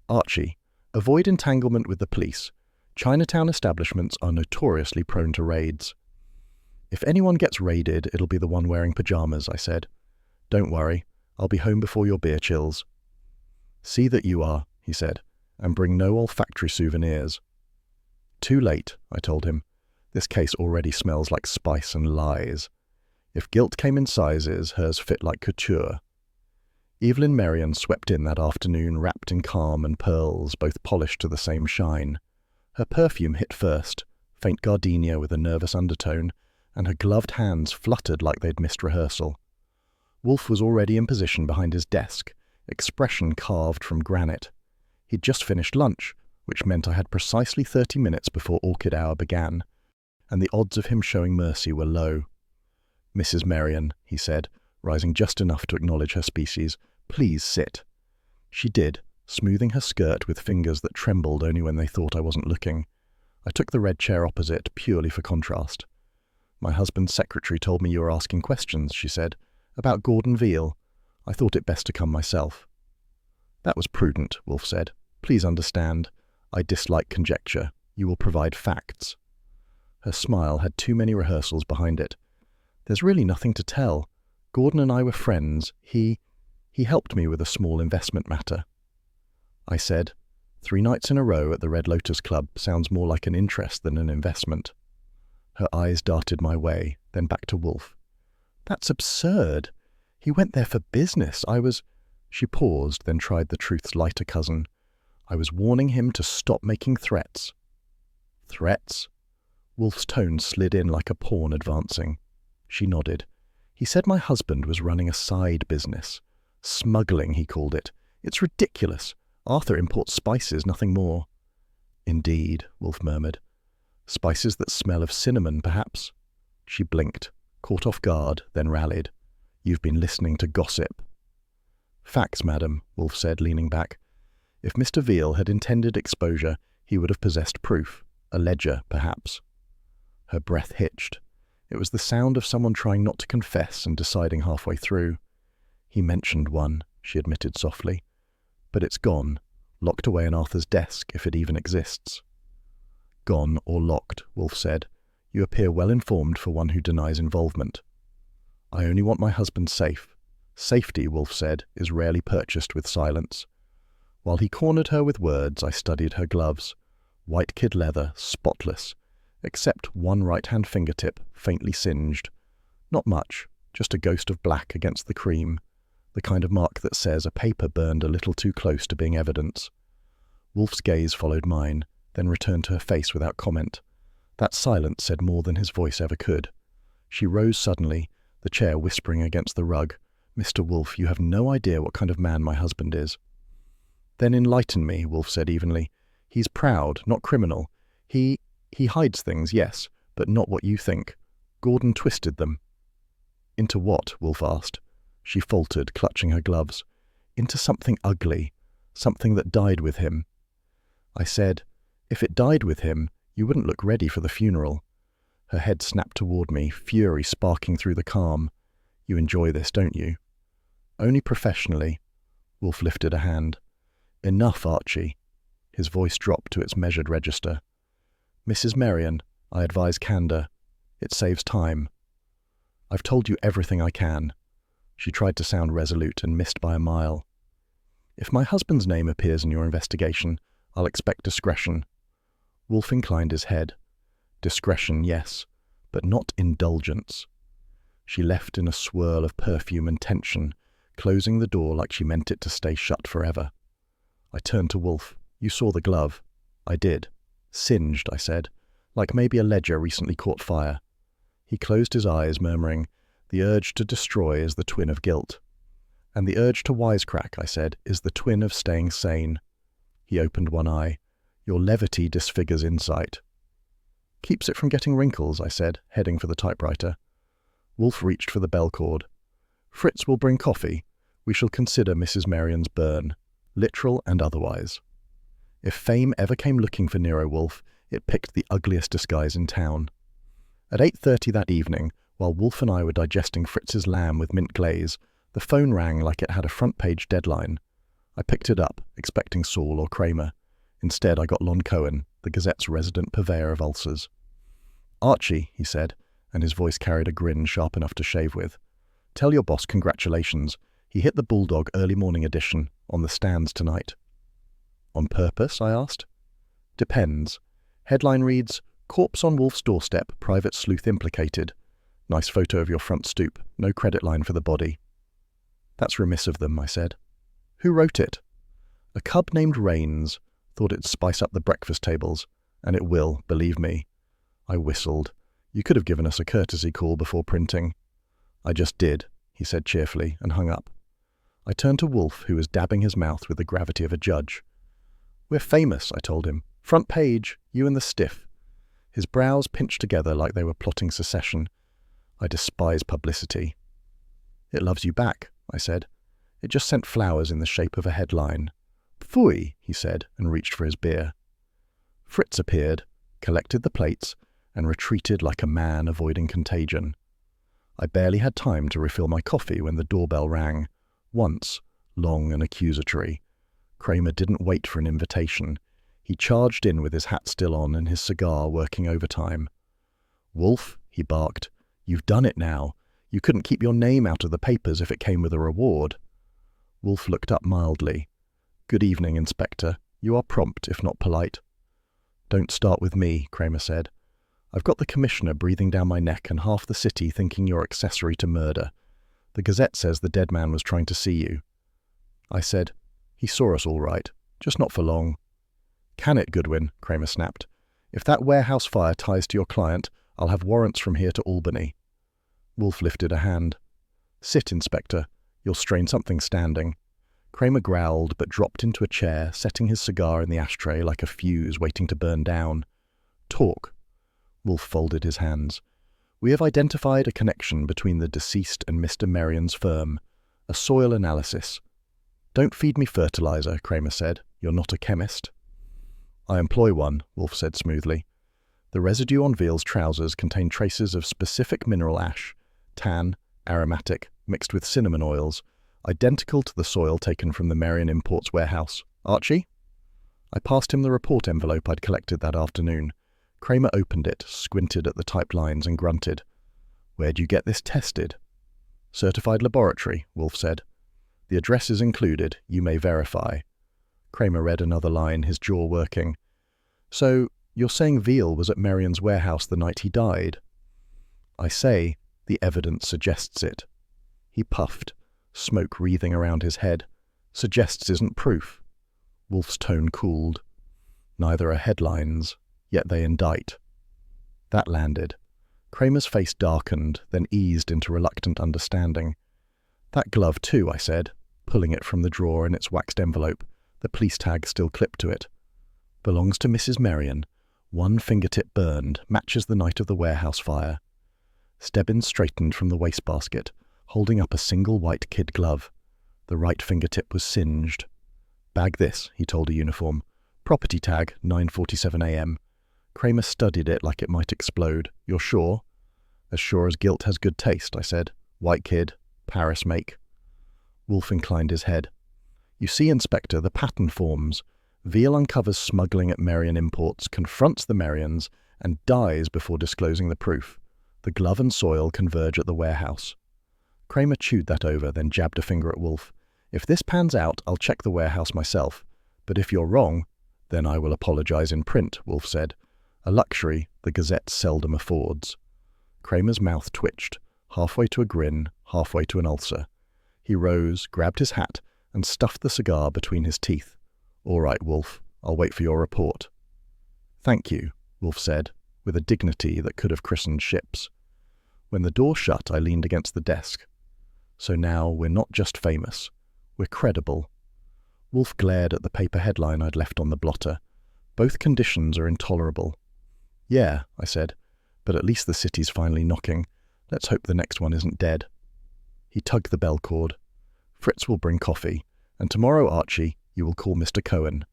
Archie, avoid entanglement with the police. Chinatown establishments are notoriously prone to raids. If anyone gets raided, it'll be the one wearing pajamas, I said. Don't worry, I'll be home before your beer chills. See that you are, he said, and bring no olfactory souvenirs. Too late, I told him. This case already smells like spice and lies. If guilt came in sizes, hers fit like couture. Evelyn Merrion swept in that afternoon wrapped in calm and pearls, both polished to the same shine. Her perfume hit first, faint gardenia with a nervous undertone, and her gloved hands fluttered like they'd missed rehearsal. Wolfe was already in position behind his desk, expression carved from granite. He'd just finished lunch, which meant I had precisely 30 minutes before orchid hour began, and the odds of him showing mercy were low. Mrs. Merrion, he said, rising just enough to acknowledge her species, please sit. She did, smoothing her skirt with fingers that trembled only when they thought I wasn't looking. I took the red chair opposite, purely for contrast. My husband's secretary told me you were asking questions, she said, about Gordon Veal. I thought it best to come myself. That was prudent, Wolfe said. Please understand. I dislike conjecture. You will provide facts. Her smile had too many rehearsals behind it. There's really nothing to tell. Gordon and I were friends. He helped me with a small investment matter. I said, 3 nights in a row at the Red Lotus Club sounds more like an interest than an investment. Her eyes darted my way, then back to Wolfe. That's absurd. He went there for business. She paused, then tried the truth's lighter cousin. I was warning him to stop making threats. Threats? Wolfe's tone slid in like a pawn advancing. She nodded. He said my husband was running a side business. Smuggling, he called it. It's ridiculous. Arthur imports spices, nothing more. Indeed, Wolfe murmured. Spices that smell of cinnamon, perhaps? She blinked, caught off guard, then rallied. You've been listening to gossip. Facts, madam, Wolfe said, leaning back. If Mr. Veal had intended exposure, he would have possessed proof. A ledger, perhaps. Her breath hitched. It was the sound of someone trying not to confess and deciding halfway through. He mentioned one, she admitted softly. But it's gone, locked away in Arthur's desk, if it even exists. Gone or locked, Wolfe said. You appear well informed for one who denies involvement. I only want my husband safe. Safety, Wolfe said, is rarely purchased with silence. While he cornered her with words, I studied her gloves. White kid leather, spotless, except one right-hand fingertip, faintly singed. Not much, just a ghost of black against the cream, the kind of mark that says a paper burned a little too close to being evidence. Wolfe's gaze followed mine, then returned to her face without comment. That silence said more than his voice ever could. She rose suddenly, the chair whispering against the rug. "Mr. Wolfe, you have no idea what kind of man my husband is." "Then enlighten me," Wolfe said evenly. "He's proud, not criminal. He hides things, yes, but not what you think. Gordon twisted them." "Into what?" Wolfe asked. She faltered, clutching her gloves. "Into something ugly, something that died with him." I said, "If it died with him, you wouldn't look ready for the funeral." Her head snapped toward me, fury sparking through the calm. "You enjoy this, don't you?" "Only professionally." Wolfe lifted a hand. "Enough, Archie." His voice dropped to its measured register. "Mrs. Merion, I advise candor. It saves time." "I've told you everything I can." She tried to sound resolute and missed by a mile. "If my husband's name appears in your investigation, I'll expect discretion." Wolfe inclined his head. "Discretion, yes, but not indulgence." She left in a swirl of perfume and tension, closing the door like she meant it to stay shut forever. I turned to Wolfe. "You saw the glove." "I did." "Singed," I said, "like maybe a ledger recently caught fire." He closed his eyes, murmuring, "The urge to destroy is the twin of guilt." "And the urge to wisecrack," I said, "is the twin of staying sane." He opened one eye. "Your levity disfigures insight." "Keeps it from getting wrinkles," I said, heading for the typewriter. Wolfe reached for the bell cord. "Fritz will bring coffee. We shall consider Mrs. Merion's burn, literal and otherwise." If fame ever came looking for Nero Wolfe, it picked the ugliest disguise in town. At 8:30 that evening, while Wolfe and I were digesting Fritz's lamb with mint glaze, the phone rang like it had a front-page deadline. I picked it up, expecting Saul or Kramer. Instead, I got Lon Cohen, the Gazette's resident purveyor of ulcers. "Archie," he said, and his voice carried a grin sharp enough to shave with. "Tell your boss congratulations. He hit the Bulldog early morning edition, on the stands tonight." "On purpose?" I asked. "Depends. Headline reads, 'Corpse on Wolfe's doorstep, private sleuth implicated.' Nice photo of your front stoop, no credit line for the body." "That's remiss of them," I said. "Who wrote it?" "A cub named Rains. Thought it'd spice up the breakfast tables. And it will, believe me." I whistled. "You could have given us a courtesy call before printing." "I just did," he said cheerfully, and hung up. I turned to Wolfe, who was dabbing his mouth with the gravity of a judge. "We're famous," I told him. "Front page, you and the stiff." His brows pinched together like they were plotting secession. I despise publicity. "It loves you back," I said. "It just sent flowers in the shape of a headline." "Phooey," he said, and reached for his beer. Fritz appeared, collected the plates, and retreated like a man avoiding contagion. I barely had time to refill my coffee when the doorbell rang. Once, long and accusatory. Kramer didn't wait for an invitation. He charged in with his hat still on and his cigar working overtime. "Wolfe," he barked, "you've done it now. You couldn't keep your name out of the papers if it came with a reward." Wolfe looked up mildly. "Good evening, Inspector. You are prompt, if not polite." "Don't start with me," Kramer said. "I've got the commissioner breathing down my neck and half the city thinking you're accessory to murder. The Gazette says the dead man was trying to see you." I said, "He saw us all right, just not for long." "Can it, Goodwin?" Kramer snapped. "If that warehouse fire ties to your client, I'll have warrants from here to Albany." Wolfe lifted a hand. "Sit, Inspector. You'll strain something standing." Kramer growled but dropped into a chair, setting his cigar in the ashtray like a fuse waiting to burn down. "Talk." Wolfe folded his hands. "We have identified a connection between the deceased and Mr. Merion's firm. A soil analysis." "Don't feed me fertilizer," Kramer said. "You're not a chemist." "I employ one," Wolfe said smoothly. "The residue on Veal's trousers contained traces of specific mineral ash, tan, aromatic, mixed with cinnamon oils, identical to the soil taken from the Merion Imports warehouse. Archie?" I passed him the report envelope I'd collected that afternoon. Kramer opened it, squinted at the typed lines, and grunted. "Where'd you get this tested?" "Certified laboratory," Wolfe said. "The address is included. You may verify." Kramer read another line, his jaw working. "So, you're saying Veal was at Merion's warehouse the night he died?" "I say, the evidence suggests it." He puffed, smoke wreathing around his head. "Suggests isn't proof." Wolfe's tone cooled. Neither are headlines, yet they indict. That landed. Kramer's face darkened, then eased into reluctant understanding. That glove too, I said, pulling it from the drawer in its waxed envelope, the police tag still clipped to it. Belongs to Mrs. Merion. One fingertip burned, matches the night of the warehouse fire. Stebbins straightened from the wastebasket, holding up a single white kid glove. The right fingertip was singed. Bag this, he told a uniform. Property tag, 9:47 a.m. Kramer studied it like it might explode. You're sure? As sure as guilt has good taste, I said. White kid, Paris make. Wolfe inclined his head. You see, Inspector, the pattern forms. Veal uncovers smuggling at Merion Imports, confronts the Merions, and dies before disclosing the proof. The glove and soil converge at the warehouse. Kramer chewed that over, then jabbed a finger at Wolfe. If this pans out, I'll check the warehouse myself. But if you're wrong, then I will apologize in print, Wolfe said, a luxury the Gazette seldom affords. Kramer's mouth twitched, halfway to a grin, halfway to an ulcer. He rose, grabbed his hat, and stuffed the cigar between his teeth. All right, Wolfe, I'll wait for your report. Thank you, Wolfe said, with a dignity that could have christened ships. When the door shut, I leaned against the desk. So now we're not just famous, we're credible. Wolfe glared at the paper headline I'd left on the blotter. Both conditions are intolerable. Yeah, I said, but at least the city's finally knocking. Let's hope the next one isn't dead. He tugged the bell cord. Fritz will bring coffee, and tomorrow, Archie, you will call Mr. Cohen.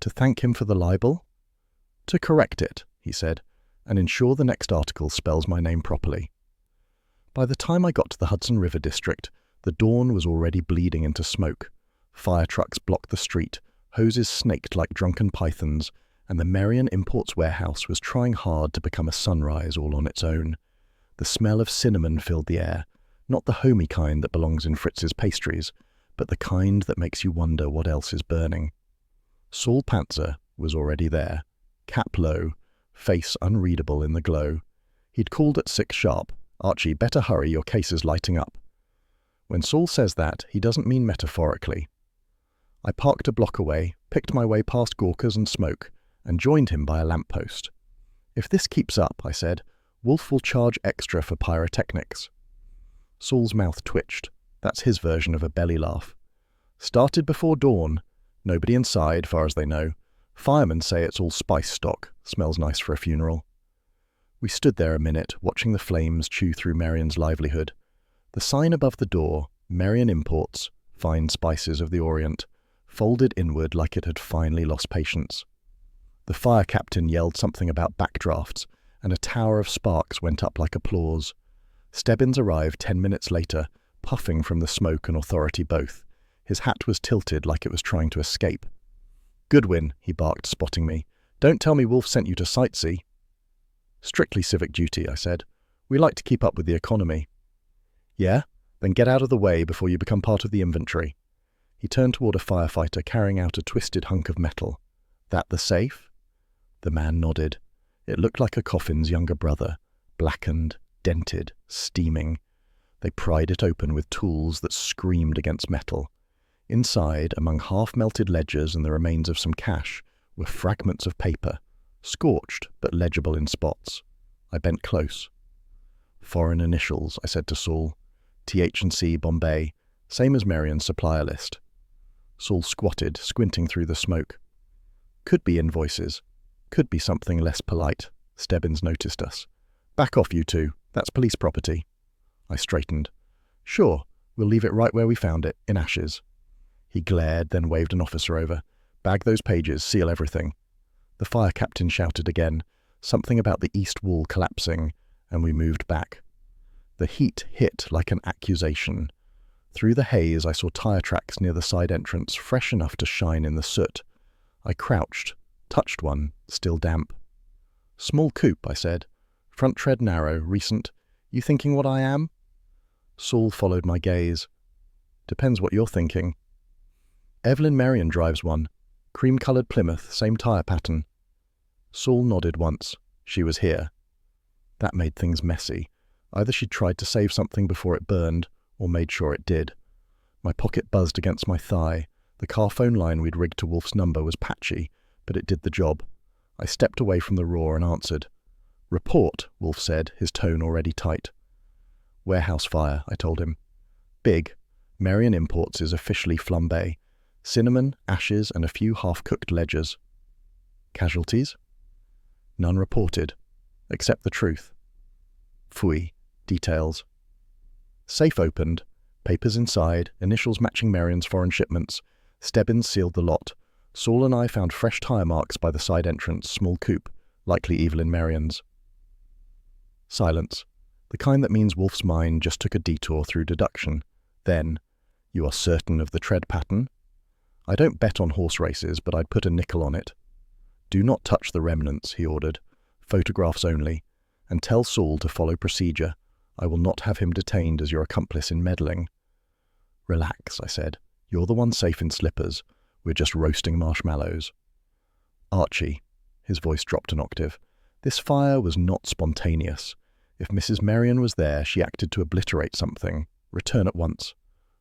To thank him for the libel? To correct it, he said, and ensure the next article spells my name properly. By the time I got to the Hudson River district, the dawn was already bleeding into smoke. Fire trucks blocked the street, hoses snaked like drunken pythons, and the Merion Imports warehouse was trying hard to become a sunrise all on its own. The smell of cinnamon filled the air, not the homey kind that belongs in Fritz's pastries, but the kind that makes you wonder what else is burning. Saul Panzer was already there, cap low, face unreadable in the glow. He'd called at 6 sharp. Archie, better hurry, your case is lighting up. When Saul says that, he doesn't mean metaphorically. I parked a block away, picked my way past Gawkers and smoke, and joined him by a lamppost. If this keeps up, I said, Wolfe will charge extra for pyrotechnics. Saul's mouth twitched. That's his version of a belly laugh. Started before dawn. Nobody inside, far as they know. Firemen say it's all spice stock. Smells nice for a funeral. We stood there a minute, watching the flames chew through Merion's livelihood. The sign above the door, Merion Imports, fine spices of the Orient, folded inward like it had finally lost patience. The fire captain yelled something about backdrafts, and a tower of sparks went up like applause. Stebbins arrived 10 minutes later, puffing from the smoke and authority both. His hat was tilted like it was trying to escape. Goodwin, he barked, spotting me. Don't tell me Wolfe sent you to sightsee. Strictly civic duty, I said. We like to keep up with the economy. Yeah? Then get out of the way before you become part of the inventory. He turned toward a firefighter carrying out a twisted hunk of metal. That the safe? The man nodded. It looked like a coffin's younger brother, blackened, dented, steaming. They pried it open with tools that screamed against metal. Inside, among half-melted ledgers and the remains of some cash, were fragments of paper, scorched but legible in spots. I bent close. Foreign initials, I said to Saul. T.H.&C. Bombay, same as Merion's supplier list. Saul squatted, squinting through the smoke. Could be invoices. Could be something less polite. Stebbins noticed us. Back off, you two. That's police property. I straightened. Sure, we'll leave it right where we found it, in ashes. He glared, then waved an officer over. Bag those pages, seal everything. The fire captain shouted again, something about the east wall collapsing, and we moved back. The heat hit like an accusation. Through the haze I saw tire tracks near the side entrance, fresh enough to shine in the soot. I crouched, touched one, still damp. Small coupe, I said. Front tread narrow, recent. You thinking what I am? Saul followed my gaze. Depends what you're thinking. Evelyn Merion drives one. Cream-coloured Plymouth, same tyre pattern. Saul nodded once. She was here. That made things messy. Either she'd tried to save something before it burned, or made sure it did. My pocket buzzed against my thigh. The car phone line we'd rigged to Wolfe's number was patchy, but it did the job. I stepped away from the roar and answered. "Report," Wolfe said, his tone already tight. "Warehouse fire," I told him. "Big. Marion Imports is officially flambé. Cinnamon, ashes, and a few half-cooked ledgers." "Casualties?" "None reported. Except the truth." "Phooey. Details." Safe opened. Papers inside, initials matching Marion's foreign shipments. Stebbins sealed the lot. Saul and I found fresh tire marks by the side entrance, small coupe, likely Evelyn Marion's. Silence. The kind that means Wolfe's mind just took a detour through deduction. Then, "You are certain of the tread pattern?" "I don't bet on horse races, but I'd put a nickel on it." "Do not touch the remnants," he ordered. "Photographs only. And tell Saul to follow procedure. I will not have him detained as your accomplice in meddling." "Relax," I said. "You're the one safe in slippers. We're just roasting marshmallows." "Archie," his voice dropped an octave, "this fire was not spontaneous. If Mrs. Marion was there, she acted to obliterate something. Return at once."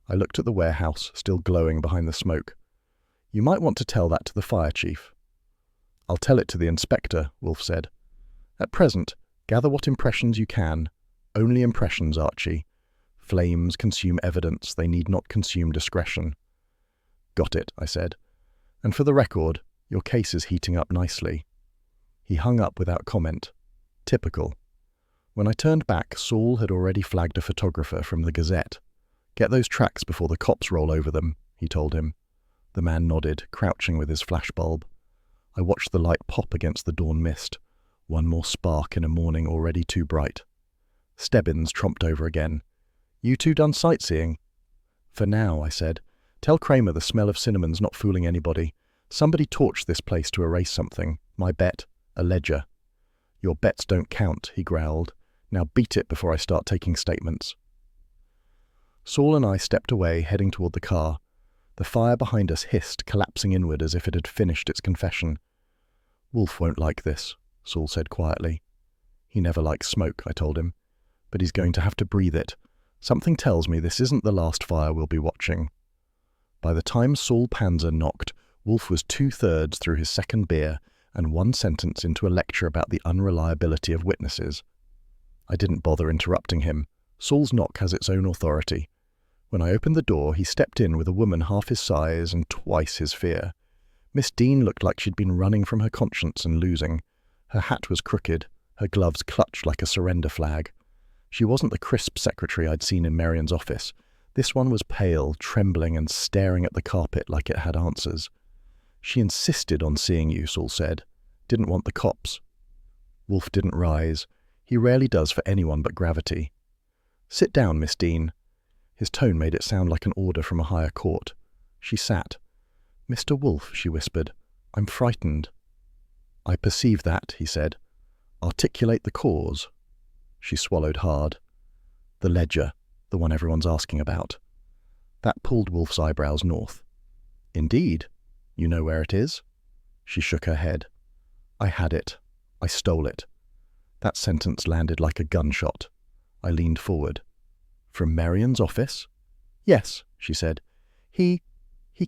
I looked at the warehouse, still glowing behind the smoke. "You might want to tell that to the fire chief." "I'll tell it to the inspector," Wolfe said. "At present, gather what impressions you can. Only impressions, Archie. Flames consume evidence, they need not consume discretion." "Got it," I said. "And for the record, your case is heating up nicely." He hung up without comment. Typical. When I turned back, Saul had already flagged a photographer from the Gazette. "Get those tracks before the cops roll over them," he told him. The man nodded, crouching with his flashbulb. I watched the light pop against the dawn mist. One more spark in a morning already too bright. Stebbins tromped over again. "You two done sightseeing?" "For now," I said. "Tell Kramer the smell of cinnamon's not fooling anybody. Somebody torched this place to erase something. My bet, a ledger." "Your bets don't count," he growled. "Now beat it before I start taking statements." Saul and I stepped away, heading toward the car. The fire behind us hissed, collapsing inward as if it had finished its confession. "Wolfe won't like this," Saul said quietly. "He never likes smoke," I told him. "But he's going to have to breathe it. Something tells me this isn't the last fire we'll be watching." By the time Saul Panzer knocked, Wolfe was 2/3 through his second beer and one sentence into a lecture about the unreliability of witnesses. I didn't bother interrupting him. Saul's knock has its own authority. When I opened the door, he stepped in with a woman half his size and twice his fear. Miss Dean looked like she'd been running from her conscience and losing. Her hat was crooked, her gloves clutched like a surrender flag. She wasn't the crisp secretary I'd seen in Marion's office. This one was pale, trembling, and staring at the carpet like it had answers. "She insisted on seeing you," Saul said. "Didn't want the cops." Wolfe didn't rise. He rarely does for anyone but gravity. "Sit down, Miss Dean." His tone made it sound like an order from a higher court. She sat. "Mr. Wolfe," she whispered, "I'm frightened." "I perceive that," he said. "Articulate the cause." She swallowed hard. "The ledger, the one everyone's asking about." That pulled Wolfe's eyebrows north. "Indeed? You know where it is?" She shook her head. "I had it. I stole it." That sentence landed like a gunshot. I leaned forward. "From Marion's office?" "Yes," she said. He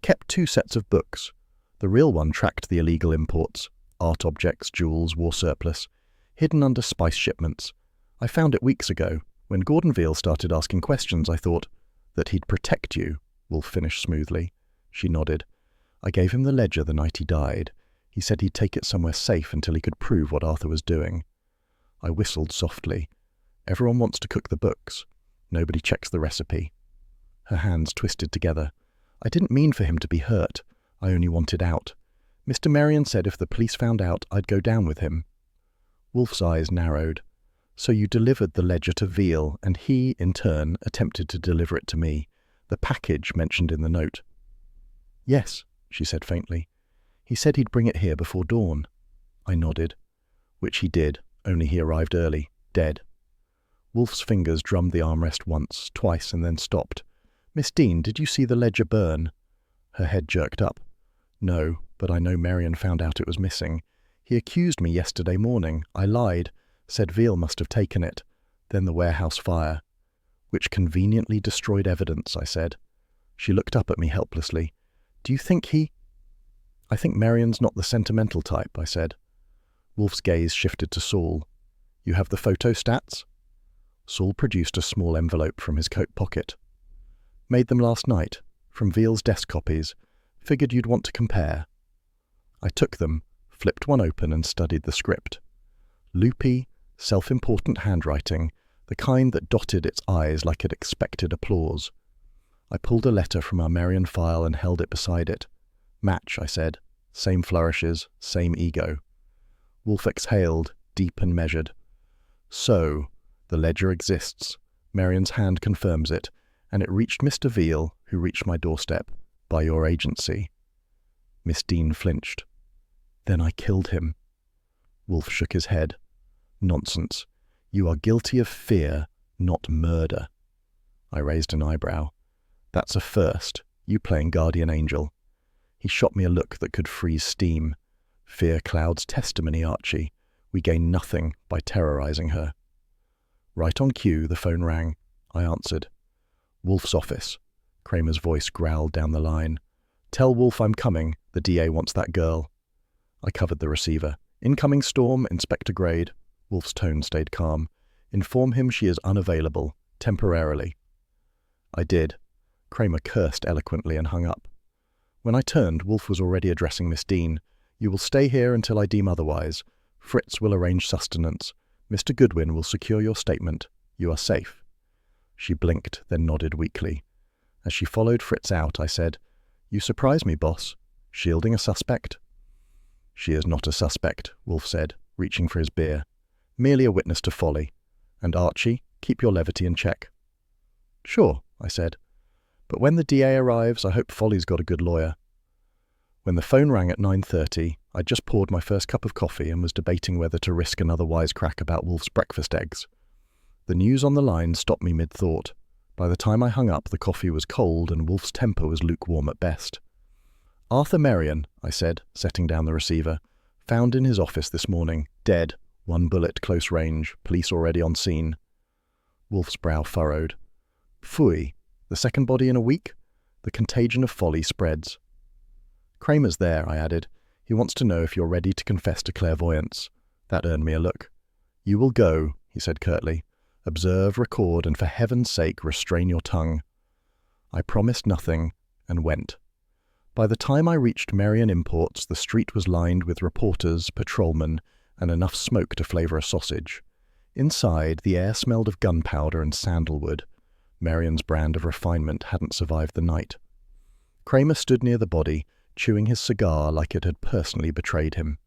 kept 2 sets of books. The real one tracked the illegal imports, art objects, jewels, war surplus, hidden under spice shipments. I found it weeks ago. When Gordon Veal started asking questions, I thought that he'd protect you," Wolfe finished smoothly. She nodded. "I gave him the ledger the night he died. He said he'd take it somewhere safe until he could prove what Arthur was doing." I whistled softly. Everyone wants to cook the books. Nobody checks the recipe. Her hands twisted together. "I didn't mean for him to be hurt. I only wanted out. Mr. Marion said if the police found out, I'd go down with him." Wolfe's eyes narrowed. "So you delivered the ledger to Veal, and he, in turn, attempted to deliver it to me. The package mentioned in the note." "Yes," she said faintly. "He said he'd bring it here before dawn." I nodded. "Which he did, only he arrived early, dead." Wolfe's fingers drummed the armrest once, twice, and then stopped. "Miss Dean, did you see the ledger burn?" Her head jerked up. "No, but I know Marion found out it was missing. He accused me yesterday morning. I lied, said Veal must have taken it. Then the warehouse fire." "Which conveniently destroyed evidence," I said. She looked up at me helplessly. "Do you think he—" I think Marian's not the sentimental type, I said. Wolfe's gaze shifted to Saul. You have the photo stats? Saul produced a small envelope from his coat pocket. Made them last night, from Veal's desk copies. Figured you'd want to compare. I took them, flipped one open and studied the script. Loopy, self-important handwriting, the kind that dotted its I's like it expected applause. I pulled a letter from our Marian file and held it beside it. Match, I said. Same flourishes, same ego. Wolfe exhaled, deep and measured. So, the ledger exists. Marian's hand confirms it, and it reached Mr. Veal, who reached my doorstep, by your agency. Miss Dean flinched. Then I killed him. Wolfe shook his head. Nonsense. You are guilty of fear, not murder. I raised an eyebrow. That's a first, you playing guardian angel. He shot me a look that could freeze steam. Fear clouds testimony, Archie. We gain nothing by terrorizing her. Right on cue, the phone rang. I answered. Wolfe's office. Kramer's voice growled down the line. Tell Wolfe I'm coming. The DA wants that girl. I covered the receiver. Incoming storm, Inspector Grade. Wolfe's tone stayed calm. Inform him she is unavailable, temporarily. I did. Kramer cursed eloquently and hung up. When I turned, Wolfe was already addressing Miss Dean. You will stay here until I deem otherwise. Fritz will arrange sustenance. Mr. Goodwin will secure your statement. You are safe. She blinked, then nodded weakly. As she followed Fritz out, I said, You surprise me, boss. Shielding a suspect? She is not a suspect, Wolfe said, reaching for his beer. Merely a witness to folly. And Archie, keep your levity in check. Sure, I said. But when the DA arrives, I hope Folly's got a good lawyer. When the phone rang at 9:30, I'd just poured my first cup of coffee and was debating whether to risk another wisecrack about Wolfe's breakfast eggs. The news on the line stopped me mid-thought. By the time I hung up, the coffee was cold and Wolfe's temper was lukewarm at best. Arthur Merion, I said, setting down the receiver, found in his office this morning, dead, 1 bullet close range, police already on scene. Wolfe's brow furrowed. Phooey, the second body in a week? The contagion of folly spreads. Kramer's there, I added. He wants to know if you're ready to confess to clairvoyance. That earned me a look. You will go, he said curtly. Observe, record, and for heaven's sake, restrain your tongue. I promised nothing, and went. By the time I reached Merion Imports, the street was lined with reporters, patrolmen, and enough smoke to flavour a sausage. Inside, the air smelled of gunpowder and sandalwood. Merion's brand of refinement hadn't survived the night. Kramer stood near the body, chewing his cigar like it had personally betrayed him.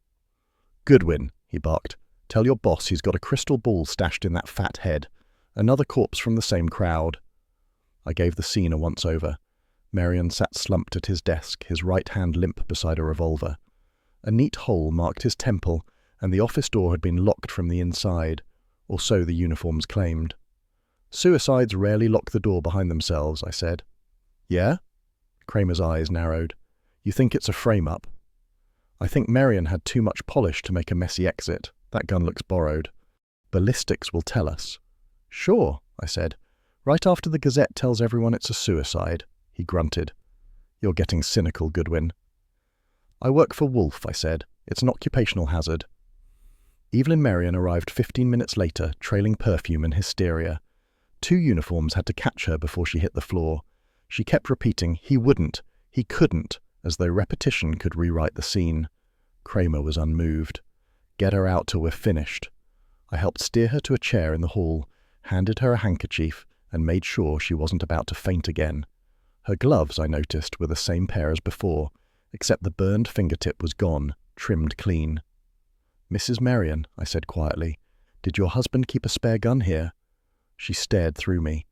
Goodwin, he barked, tell your boss he's got a crystal ball stashed in that fat head. Another corpse from the same crowd. I gave the scene a once-over. Merion sat slumped at his desk, his right hand limp beside a revolver. A neat hole marked his temple, and the office door had been locked from the inside, or so the uniforms claimed. Suicides rarely lock the door behind themselves, I said. Yeah? Kramer's eyes narrowed. You think it's a frame-up? I think Merion had too much polish to make a messy exit. That gun looks borrowed. Ballistics will tell us. Sure, I said. Right after the Gazette tells everyone it's a suicide. He grunted. You're getting cynical, Goodwin. I work for Wolfe, I said. It's an occupational hazard. Evelyn Merion arrived 15 minutes later, trailing perfume and hysteria. 2 uniforms had to catch her before she hit the floor. She kept repeating, he wouldn't, he couldn't, as though repetition could rewrite the scene. Kramer was unmoved. Get her out till we're finished. I helped steer her to a chair in the hall, handed her a handkerchief, and made sure she wasn't about to faint again. Her gloves, I noticed, were the same pair as before, except the burned fingertip was gone, trimmed clean. Mrs. Merion, I said quietly, did your husband keep a spare gun here? She stared through me.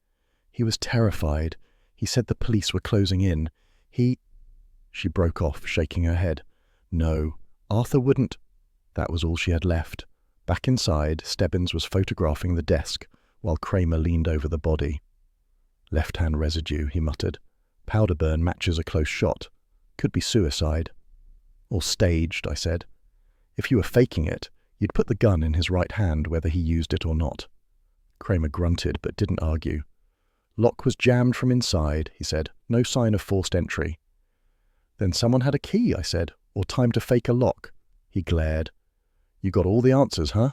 He was terrified. He said the police were closing in. She broke off, shaking her head. No, Arthur wouldn't. That was all she had left. Back inside, Stebbins was photographing the desk, while Kramer leaned over the body. Left-hand residue, he muttered. Powder burn matches a close shot. Could be suicide. Or staged, I said. If you were faking it, you'd put the gun in his right hand whether he used it or not. Kramer grunted but didn't argue. Lock was jammed from inside, he said. No sign of forced entry. Then someone had a key, I said. Or time to fake a lock? He glared. You got all the answers, huh?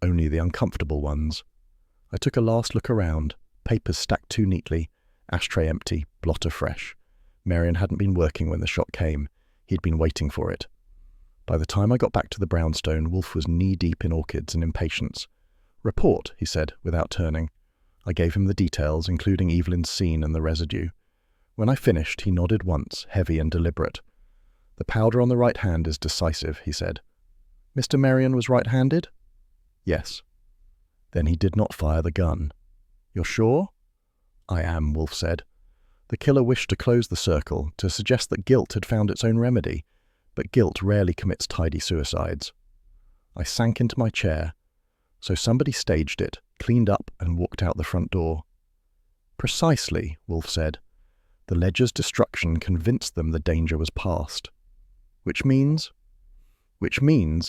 Only the uncomfortable ones. I took a last look around, papers stacked too neatly, ashtray empty, blotter fresh. Marion hadn't been working when the shot came. He'd been waiting for it. By the time I got back to the brownstone, Wolfe was knee-deep in orchids and impatience. Report, he said, without turning. I gave him the details, including Evelyn's scene and the residue. When I finished, he nodded once, heavy and deliberate. The powder on the right hand is decisive, he said. Mr. Marion was right-handed? Yes. Then he did not fire the gun. You're sure? I am, Wolfe said. The killer wished to close the circle, to suggest that guilt had found its own remedy, but guilt rarely commits tidy suicides. I sank into my chair. So somebody staged it, cleaned up, and walked out the front door. Precisely, Wolfe said. The ledger's destruction convinced them the danger was past. Which means,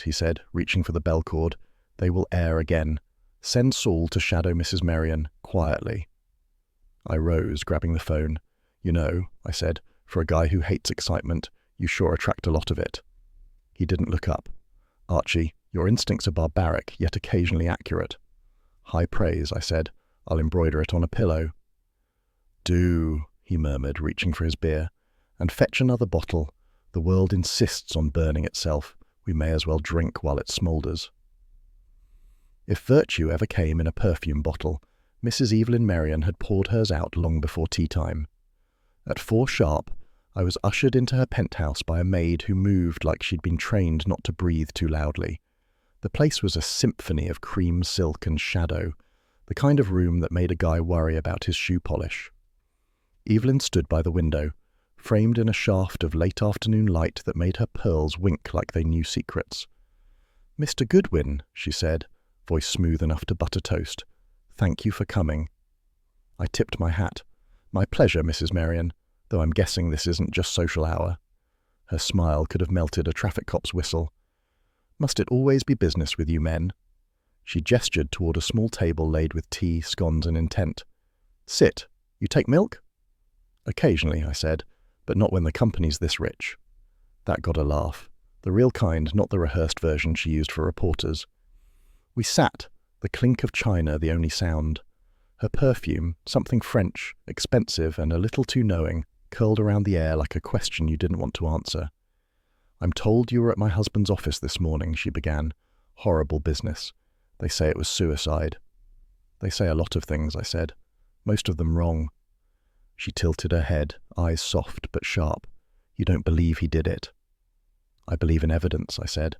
he said, reaching for the bell cord, they will err again. Send Saul to shadow Mrs. Marion, quietly. I rose, grabbing the phone. You know, I said, for a guy who hates excitement, you sure attract a lot of it. He didn't look up. Archie, your instincts are barbaric, yet occasionally accurate. High praise, I said. I'll embroider it on a pillow. Do, he murmured, reaching for his beer. And fetch another bottle. The world insists on burning itself. We may as well drink while it smoulders. If virtue ever came in a perfume bottle, Mrs. Evelyn Marion had poured hers out long before tea time. At 4 sharp, I was ushered into her penthouse by a maid who moved like she'd been trained not to breathe too loudly. The place was a symphony of cream silk and shadow, the kind of room that made a guy worry about his shoe polish. Evelyn stood by the window, framed in a shaft of late-afternoon light that made her pearls wink like they knew secrets. "Mr. Goodwin," she said, voice smooth enough to butter toast. "Thank you for coming." I tipped my hat. "My pleasure, Mrs. Marion, though I'm guessing this isn't just social hour." Her smile could have melted a traffic cop's whistle. "Must it always be business with you men?" She gestured toward a small table laid with tea, scones, and intent. "Sit. You take milk?" "Occasionally," I said, "but not when the company's this rich." That got a laugh. The real kind, not the rehearsed version she used for reporters. We sat, the clink of china the only sound. Her perfume, something French, expensive and a little too knowing, curled around the air like a question you didn't want to answer. "I'm told you were at my husband's office this morning," she began. "Horrible business. They say it was suicide." "They say a lot of things," I said. "Most of them wrong." She tilted her head, eyes soft but sharp. "You don't believe he did it?" "I believe in evidence," I said.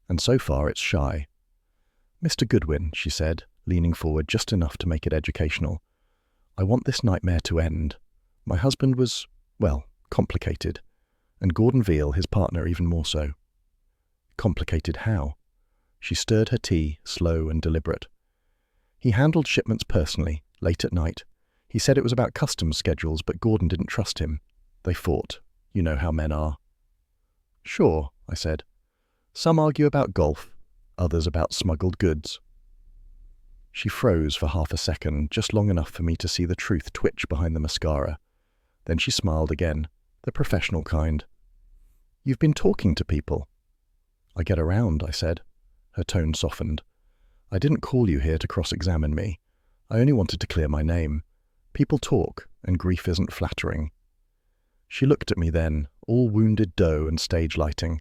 "And so far it's shy." "Mr. Goodwin," she said, leaning forward just enough to make it educational, "I want this nightmare to end. My husband was, well, complicated. And Gordon Veal, his partner, even more so." "Complicated how?" She stirred her tea, slow and deliberate. "He handled shipments personally, late at night. He said it was about customs schedules, but Gordon didn't trust him. They fought. You know how men are." "Sure," I said. "Some argue about golf, others about smuggled goods." She froze for half a second, just long enough for me to see the truth twitch behind the mascara. Then she smiled again, the professional kind. "You've been talking to people." "I get around," I said. Her tone softened. "I didn't call you here to cross-examine me. I only wanted to clear my name. People talk, and grief isn't flattering." She looked at me then, all wounded dough and stage lighting.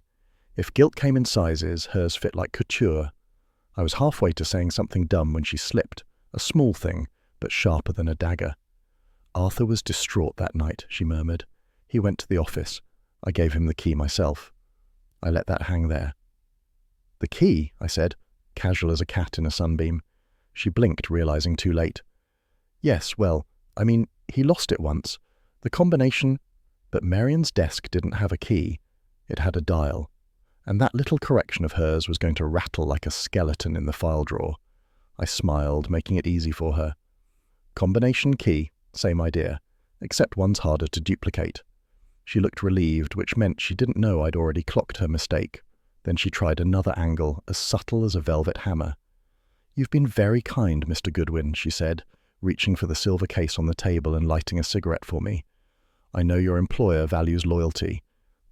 If guilt came in sizes, hers fit like couture. I was halfway to saying something dumb when she slipped, a small thing, but sharper than a dagger. "Arthur was distraught that night," she murmured. "He went to the office. I gave him the key myself." I let that hang there. "The key?" I said, casual as a cat in a sunbeam. She blinked, realizing too late. "Yes, well, I mean, he lost it once. The combination—" But Marion's desk didn't have a key. It had a dial. And that little correction of hers was going to rattle like a skeleton in the file drawer. I smiled, making it easy for her. "Combination key, same idea, except one's harder to duplicate." She looked relieved, which meant she didn't know I'd already clocked her mistake. Then she tried another angle, as subtle as a velvet hammer. "You've been very kind, Mr. Goodwin," she said, reaching for the silver case on the table and lighting a cigarette for me. "I know your employer values loyalty,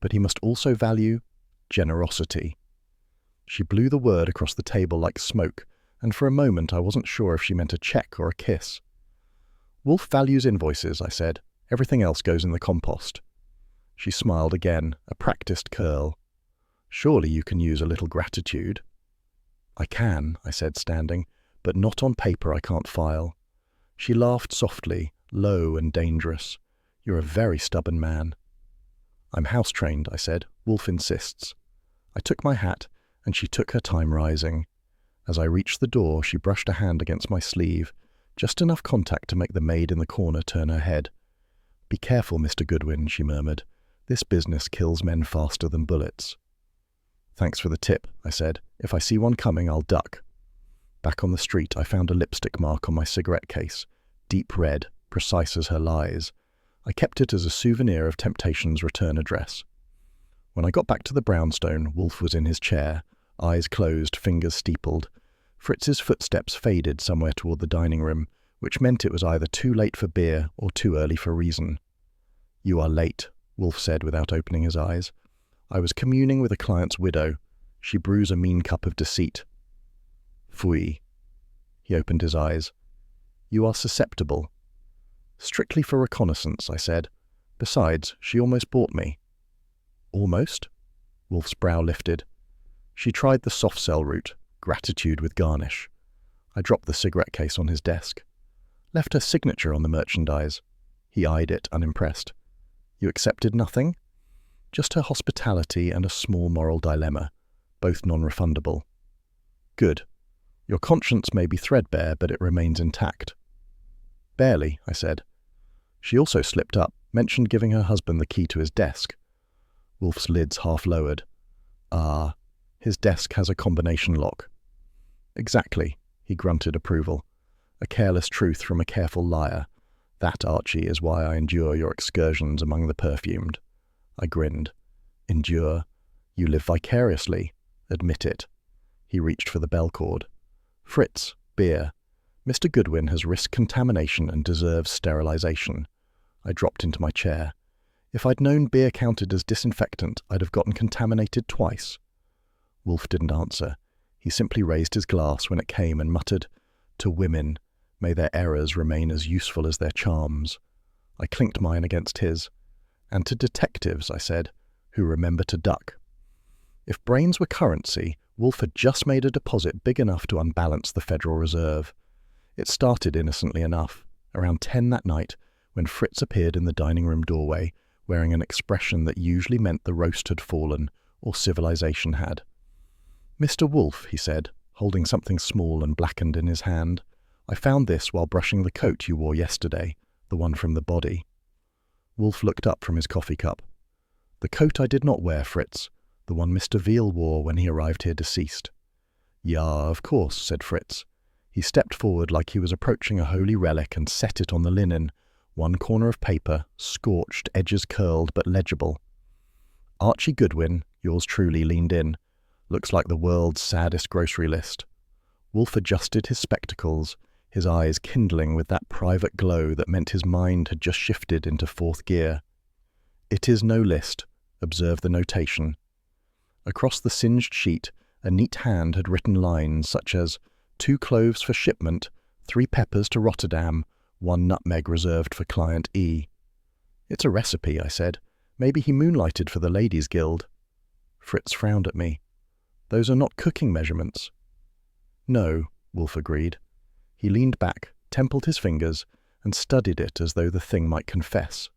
but he must also value generosity. She blew the word across the table like smoke, and for a moment I wasn't sure if she meant a check or a kiss. Wolfe values invoices, I said. Everything else goes in the compost. She smiled again, a practiced curl. Surely you can use a little gratitude. I can, I said, standing, but not on paper I can't file. She laughed softly, low and dangerous. You're a very stubborn man. I'm house-trained, I said. Wolfe insists. I took my hat, and she took her time rising. As I reached the door, she brushed a hand against my sleeve, just enough contact to make the maid in the corner turn her head. Be careful, Mr. Goodwin, she murmured. This business kills men faster than bullets. Thanks for the tip, I said. If I see one coming, I'll duck. Back on the street, I found a lipstick mark on my cigarette case, deep red, precise as her lies. I kept it as a souvenir of Temptation's return address. When I got back to the brownstone, Wolfe was in his chair, eyes closed, fingers steepled. Fritz's footsteps faded somewhere toward the dining room, which meant it was either too late for beer or too early for reason. You are late, Wolfe said without opening his eyes. I was communing with a client's widow. She brews a mean cup of deceit. Phooey. He opened his eyes. You are susceptible. Strictly for reconnaissance, I said. Besides, she almost bought me. Almost? Wolfe's brow lifted. She tried the soft sell route, gratitude with garnish. I dropped the cigarette case on his desk. Left her signature on the merchandise. He eyed it, unimpressed. You accepted nothing? Just her hospitality and a small moral dilemma, both non-refundable. Good. Your conscience may be threadbare, but it remains intact. Barely, I said. She also slipped up, mentioned giving her husband the key to his desk. Wolfe's lids half lowered. Ah, his desk has a combination lock. Exactly, he grunted approval. A careless truth from a careful liar. That, Archie, is why I endure your excursions among the perfumed. I grinned. Endure? You live vicariously. Admit it. He reached for the bell cord. Fritz, beer. Mr. Goodwin has risked contamination and deserves sterilization. I dropped into my chair. If I'd known beer counted as disinfectant, I'd have gotten contaminated twice. Wolfe didn't answer. He simply raised his glass when it came and muttered, To women, may their errors remain as useful as their charms. I clinked mine against his. And to detectives, I said, who remember to duck. If brains were currency, Wolfe had just made a deposit big enough to unbalance the Federal Reserve. It started innocently enough, around 10 that night, when Fritz appeared in the dining room doorway, wearing an expression that usually meant the roast had fallen, or civilization had. Mr. Wolfe, he said, holding something small and blackened in his hand, I found this while brushing the coat you wore yesterday, the one from the body. Wolfe looked up from his coffee cup. The coat I did not wear, Fritz, the one Mr. Veal wore when he arrived here deceased. Ja, of course, said Fritz. He stepped forward like he was approaching a holy relic and set it on the linen, one corner of paper, scorched, edges curled but legible. Archie Goodwin, yours truly, leaned in. Looks like the world's saddest grocery list. Wolfe adjusted his spectacles, his eyes kindling with that private glow that meant his mind had just shifted into fourth gear. It is no list, observe the notation. Across the singed sheet, a neat hand had written lines such as 2 cloves for shipment, 3 peppers to Rotterdam, 1 nutmeg reserved for client E. It's a recipe, I said. Maybe he moonlighted for the Ladies' Guild. Fritz frowned at me. Those are not cooking measurements. No, Wolfe agreed. He leaned back, templed his fingers, and studied it as though the thing might confess.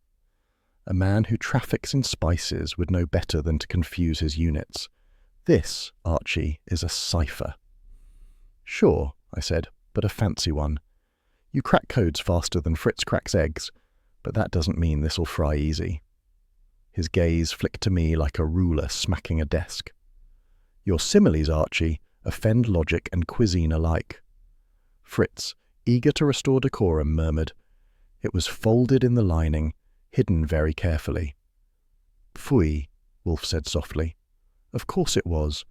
A man who traffics in spices would know better than to confuse his units. This, Archie, is a cipher. Sure, I said, but a fancy one. You crack codes faster than Fritz cracks eggs, but that doesn't mean this'll fry easy. His gaze flicked to me like a ruler smacking a desk. Your similes, Archie, offend logic and cuisine alike. Fritz, eager to restore decorum, murmured, It was folded in the lining, hidden very carefully. Phooey, Wolfe said softly. Of course it was.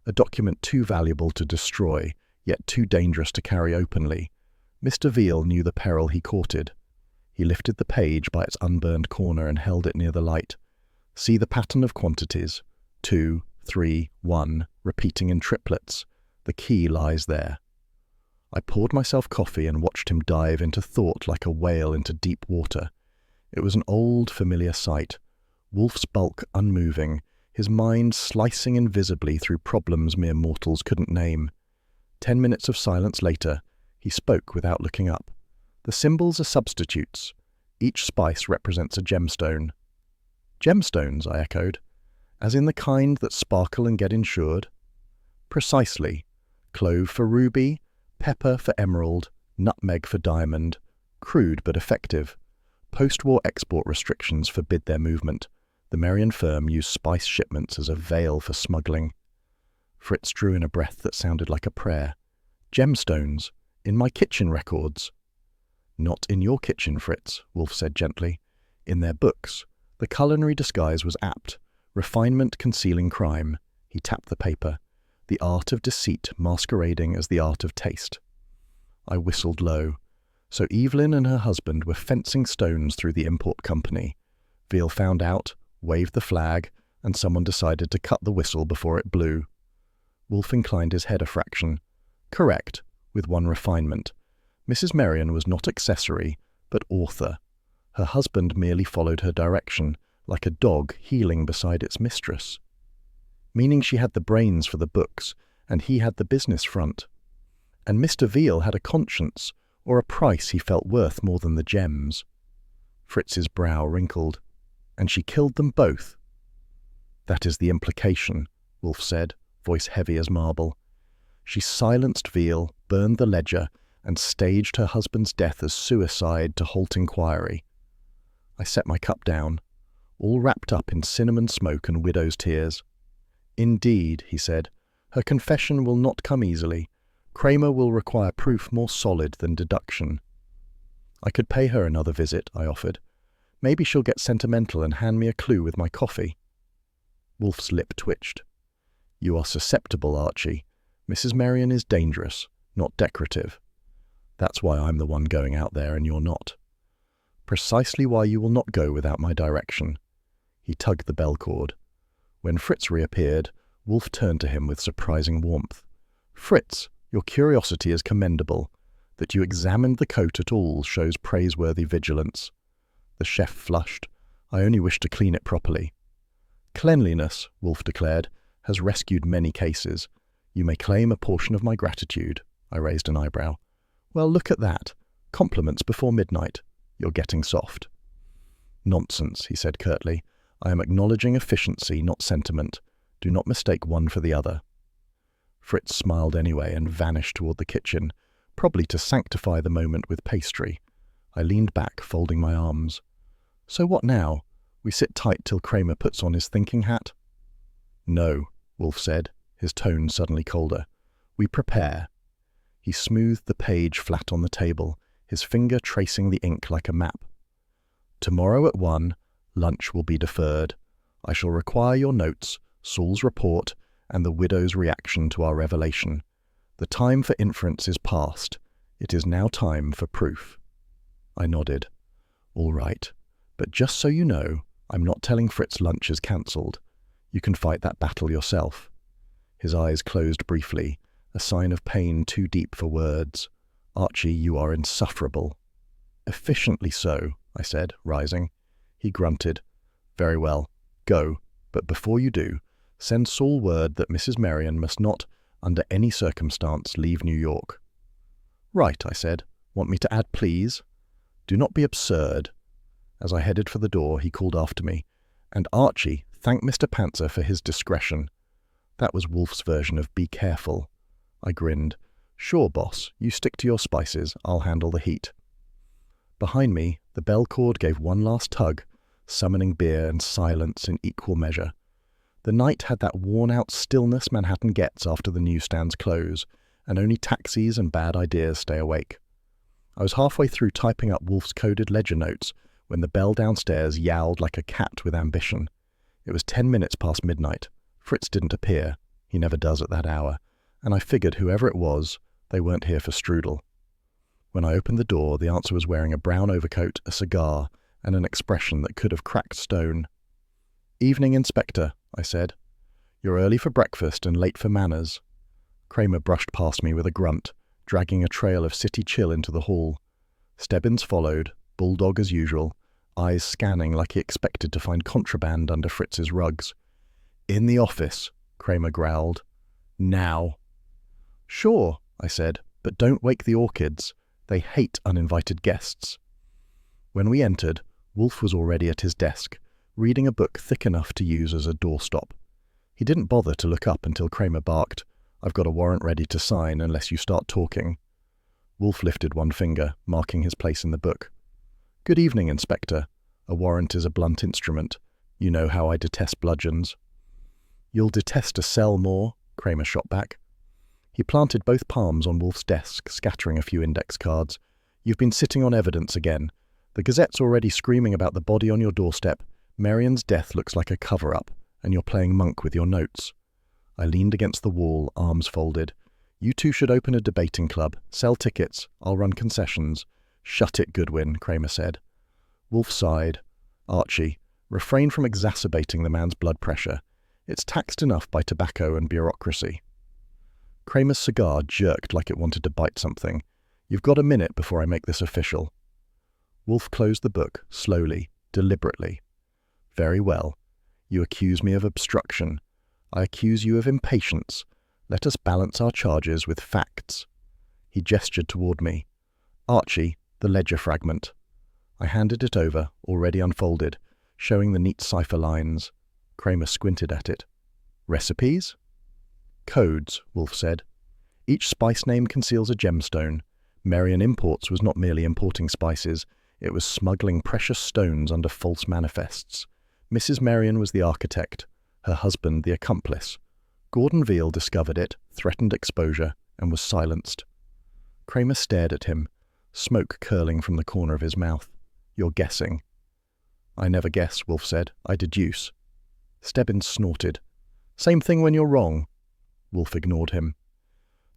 A document too valuable to destroy, yet too dangerous to carry openly. Mr. Veal knew the peril he courted. He lifted the page by its unburned corner and held it near the light. See the pattern of quantities, 2, 3, 1, repeating in triplets. The key lies there. I poured myself coffee and watched him dive into thought like a whale into deep water. It was an old, familiar sight. Wolfe's bulk unmoving, his mind slicing invisibly through problems mere mortals couldn't name. 10 minutes of silence later, he spoke without looking up. The symbols are substitutes. Each spice represents a gemstone. Gemstones, I echoed. As in the kind that sparkle and get insured? Precisely. Clove for ruby, pepper for emerald, nutmeg for diamond. Crude but effective. Post-war export restrictions forbid their movement. The Merian firm used spice shipments as a veil for smuggling. Fritz drew in a breath that sounded like a prayer. Gemstones. In my kitchen records. Not in your kitchen, Fritz, Wolfe said gently. In their books. The culinary disguise was apt. Refinement concealing crime. He tapped the paper. The art of deceit masquerading as the art of taste. I whistled low. So Evelyn and her husband were fencing stones through the import company. Veal found out, waved the flag, and someone decided to cut the whistle before it blew. Wolfe inclined his head a fraction. Correct, with one refinement. Mrs. Merian was not accessory, but author. Her husband merely followed her direction, like a dog heeling beside its mistress. Meaning she had the brains for the books, and he had the business front. And Mr. Veal had a conscience, or a price he felt worth more than the gems. Fritz's brow wrinkled. And she killed them both. That is the implication, Wolfe said, voice heavy as marble. She silenced Veal, burned the ledger, and staged her husband's death as suicide to halt inquiry. I set my cup down, all wrapped up in cinnamon smoke and widow's tears. Indeed, he said, her confession will not come easily. Kramer will require proof more solid than deduction. I could pay her another visit, I offered. Maybe she'll get sentimental and hand me a clue with my coffee. Wolfe's lip twitched. You are susceptible, Archie. Mrs. Merian is dangerous, not decorative. That's why I'm the one going out there and you're not. Precisely why you will not go without my direction. He tugged the bell cord. When Fritz reappeared, Wolfe turned to him with surprising warmth. Fritz, your curiosity is commendable. That you examined the coat at all shows praiseworthy vigilance. The chef flushed. I only wish to clean it properly. Cleanliness, Wolfe declared, has rescued many cases. You may claim a portion of my gratitude. I raised an eyebrow. Well, look at that. Compliments before midnight. You're getting soft. Nonsense, he said curtly. I am acknowledging efficiency, not sentiment. Do not mistake one for the other. Fritz smiled anyway and vanished toward the kitchen, probably to sanctify the moment with pastry. I leaned back, folding my arms. So what now? We sit tight till Kramer puts on his thinking hat? No, Wolfe said, his tone suddenly colder. We prepare. He smoothed the page flat on the table, his finger tracing the ink like a map. Tomorrow at 1, lunch will be deferred. I shall require your notes, Saul's report, and the widow's reaction to our revelation. The time for inference is past. It is now time for proof. I nodded. All right. But just so you know, I'm not telling Fritz lunch is cancelled. You can fight that battle yourself. His eyes closed briefly, a sign of pain too deep for words. Archie, you are insufferable. Efficiently so, I said, rising. He grunted. Very well. Go. But before you do, send Saul word that Mrs. Merian must not, under any circumstance, leave New York. Right, I said. Want me to add please? Do not be absurd. As I headed for the door, he called after me. And Archie, thank Mr. Pantzer for his discretion. That was Wolfe's version of be careful. I grinned. Sure, boss, you stick to your spices. I'll handle the heat. Behind me, the bell cord gave one last tug, summoning beer and silence in equal measure. The night had that worn-out stillness Manhattan gets after the newsstands close, and only taxis and bad ideas stay awake. I was halfway through typing up Wolfe's coded ledger notes when the bell downstairs yowled like a cat with ambition. It was 10 minutes past midnight. Fritz didn't appear. He never does at that hour. And I figured whoever it was, they weren't here for strudel. When I opened the door, the answer was wearing a brown overcoat, a cigar, and an expression that could have cracked stone. "Evening, Inspector," I said. "You're early for breakfast and late for manners." Kramer brushed past me with a grunt, dragging a trail of city chill into the hall. Stebbins followed, bulldog as usual, eyes scanning like he expected to find contraband under Fritz's rugs. "In the office," Kramer growled. "Now." "Sure," I said, "but don't wake the orchids. They hate uninvited guests." When we entered, Wolfe was already at his desk, reading a book thick enough to use as a doorstop. He didn't bother to look up until Kramer barked, "I've got a warrant ready to sign unless you start talking." Wolfe lifted one finger, marking his place in the book. "Good evening, Inspector. A warrant is a blunt instrument. You know how I detest bludgeons." "You'll detest a cell more," Kramer shot back. He planted both palms on Wolfe's desk, scattering a few index cards. "You've been sitting on evidence again. The Gazette's already screaming about the body on your doorstep. Marian's death looks like a cover-up, and you're playing monk with your notes." I leaned against the wall, arms folded. "You two should open a debating club, sell tickets, I'll run concessions." "Shut it, Goodwin," Kramer said. Wolfe sighed. "Archie, refrain from exacerbating the man's blood pressure. It's taxed enough by tobacco and bureaucracy." Kramer's cigar jerked like it wanted to bite something. "You've got a minute before I make this official." Wolfe closed the book, slowly, deliberately. "Very well. You accuse me of obstruction. I accuse you of impatience. Let us balance our charges with facts." He gestured toward me. "Archie, the ledger fragment." I handed it over, already unfolded, showing the neat cipher lines. Kramer squinted at it. "Recipes?" "Codes," Wolfe said. "Each spice name conceals a gemstone. Marian Imports was not merely importing spices, it was smuggling precious stones under false manifests. Mrs. Marian was the architect, her husband the accomplice. Gordon Veal discovered it, threatened exposure, and was silenced." Kramer stared at him, smoke curling from the corner of his mouth. "You're guessing." "I never guess," Wolfe said. "I deduce." Stebbins snorted. "Same thing when you're wrong." Wolfe ignored him.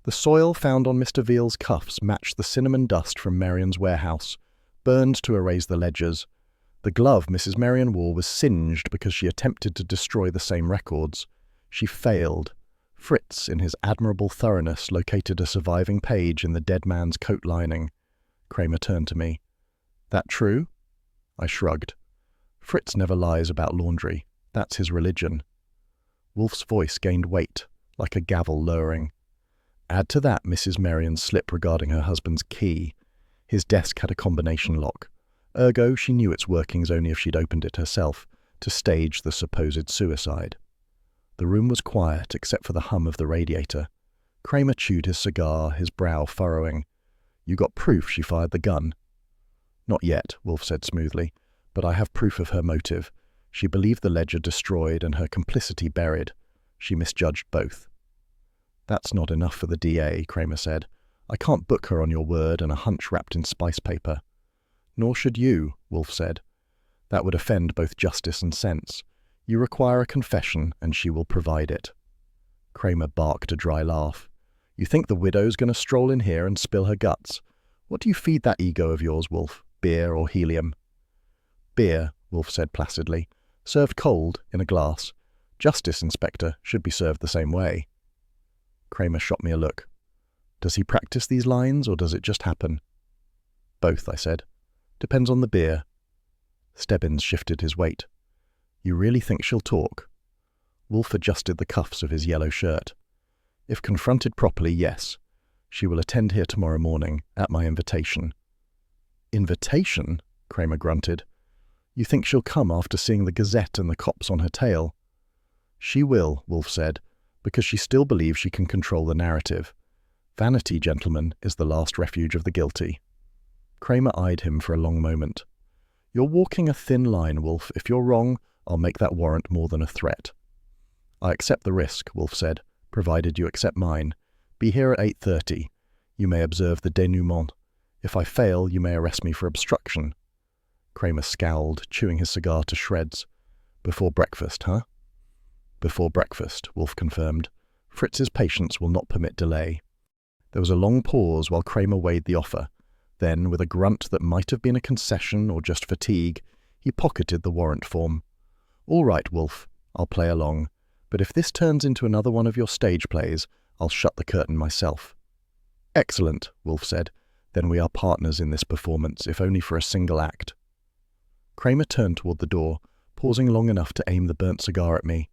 "The soil found on Mr. Veal's cuffs matched the cinnamon dust from Marian's warehouse, burned to erase the ledgers. The glove Mrs. Marian wore was singed because she attempted to destroy the same records. She failed. Fritz, in his admirable thoroughness, located a surviving page in the dead man's coat lining." Kramer turned to me. "That true?" I shrugged. "Fritz never lies about laundry. That's his religion." Wolfe's voice gained weight, like a gavel lowering. Add to that Mrs. Marian's slip regarding her husband's key. His desk had a combination lock. Ergo, she knew its workings only if she'd opened it herself, to stage the supposed suicide. The room was quiet except for the hum of the radiator. Kramer chewed his cigar, his brow furrowing. "You got proof she fired the gun?" "Not yet," Wolfe said smoothly, "but I have proof of her motive. She believed the ledger destroyed and her complicity buried. She misjudged both." "That's not enough for the DA," Kramer said. "I can't book her on your word and a hunch wrapped in spice paper." "Nor should you," Wolfe said. "That would offend both justice and sense. You require a confession, and she will provide it." Kramer barked a dry laugh. "You think the widow's going to stroll in here and spill her guts? What do you feed that ego of yours, Wolfe? Beer or helium?" "Beer," Wolfe said placidly. "Served cold, in a glass. Justice, Inspector, should be served the same way." Kramer shot me a look. "Does he practice these lines, or does it just happen?" "Both," I said. "Depends on the beer." Stebbins shifted his weight. "You really think she'll talk?" Wolfe adjusted the cuffs of his yellow shirt. "If confronted properly, yes. She will attend here tomorrow morning, at my invitation." "Invitation?" Kramer grunted. "You think she'll come after seeing the Gazette and the cops on her tail?" "She will," Wolfe said, "because she still believes she can control the narrative. Vanity, gentlemen, is the last refuge of the guilty." Kramer eyed him for a long moment. "You're walking a thin line, Wolfe. If you're wrong, I'll make that warrant more than a threat." "I accept the risk," Wolfe said, "provided you accept mine. Be here at 8:30. You may observe the denouement. If I fail, you may arrest me for obstruction." Kramer scowled, chewing his cigar to shreds. "Before breakfast, huh?" "Before breakfast," Wolfe confirmed. "Fritz's patience will not permit delay." There was a long pause while Kramer weighed the offer. Then, with a grunt that might have been a concession or just fatigue, he pocketed the warrant form. All right, Wolfe, I'll play along, but if this turns into another one of your stage plays, I'll shut the curtain myself. Excellent, Wolfe said. Then we are partners in this performance, if only for a single act. Kramer turned toward the door, pausing long enough to aim the burnt cigar at me.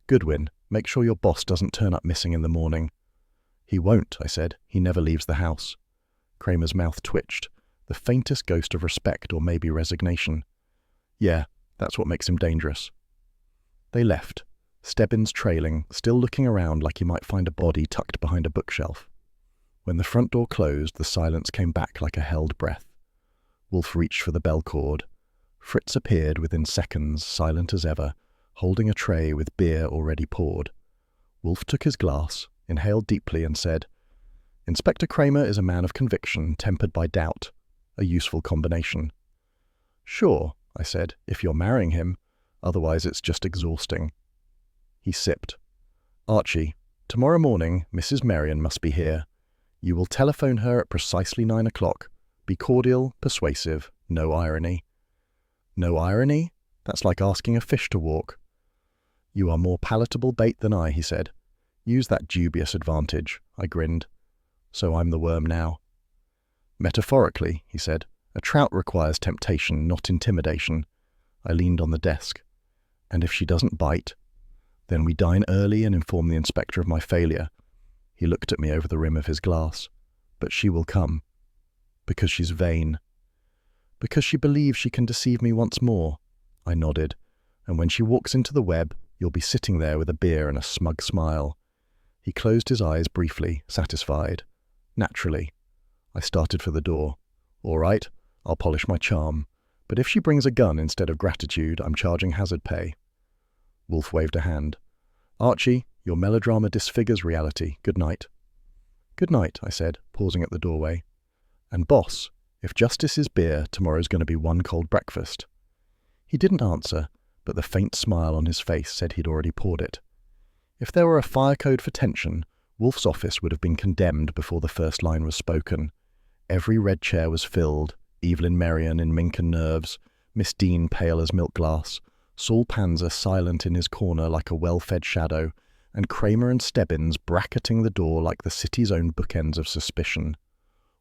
Goodwin, make sure your boss doesn't turn up missing in the morning. He won't, I said. He never leaves the house. Kramer's mouth twitched, the faintest ghost of respect or maybe resignation. Yeah, that's what makes him dangerous. They left, Stebbins trailing, still looking around like he might find a body tucked behind a bookshelf. When the front door closed, the silence came back like a held breath. Wolfe reached for the bell cord. Fritz appeared within seconds, silent as ever, holding a tray with beer already poured. Wolfe took his glass, inhaled deeply, and said, Inspector Kramer is a man of conviction tempered by doubt. A useful combination. Sure, I said, if you're marrying him. Otherwise it's just exhausting. He sipped. Archie, tomorrow morning Mrs. Merion must be here. You will telephone her at precisely 9 o'clock. Be cordial, persuasive, no irony. No irony? That's like asking a fish to walk. You are more palatable bait than I, he said. Use that dubious advantage, I grinned. So I'm the worm now. Metaphorically, he said, a trout requires temptation, not intimidation. I leaned on the desk. And if she doesn't bite? Then we dine early and inform the inspector of my failure. He looked at me over the rim of his glass. But she will come. Because she's vain. Because she believes she can deceive me once more. I nodded. And when she walks into the web, you'll be sitting there with a beer and a smug smile. He closed his eyes briefly, satisfied. Naturally. I started for the door. All right, I'll polish my charm. But if she brings a gun instead of gratitude, I'm charging hazard pay. Wolfe waved a hand. Archie, your melodrama disfigures reality. Good night. Good night, I said, pausing at the doorway. And boss, if justice is beer, tomorrow's going to be one cold breakfast. He didn't answer, but the faint smile on his face said he'd already poured it. If there were a fire code for tension, Wolfe's office would have been condemned before the first line was spoken. Every red chair was filled, Evelyn Merion in mink and nerves, Miss Dean pale as milk glass, Saul Panzer silent in his corner like a well-fed shadow, and Kramer and Stebbins bracketing the door like the city's own bookends of suspicion.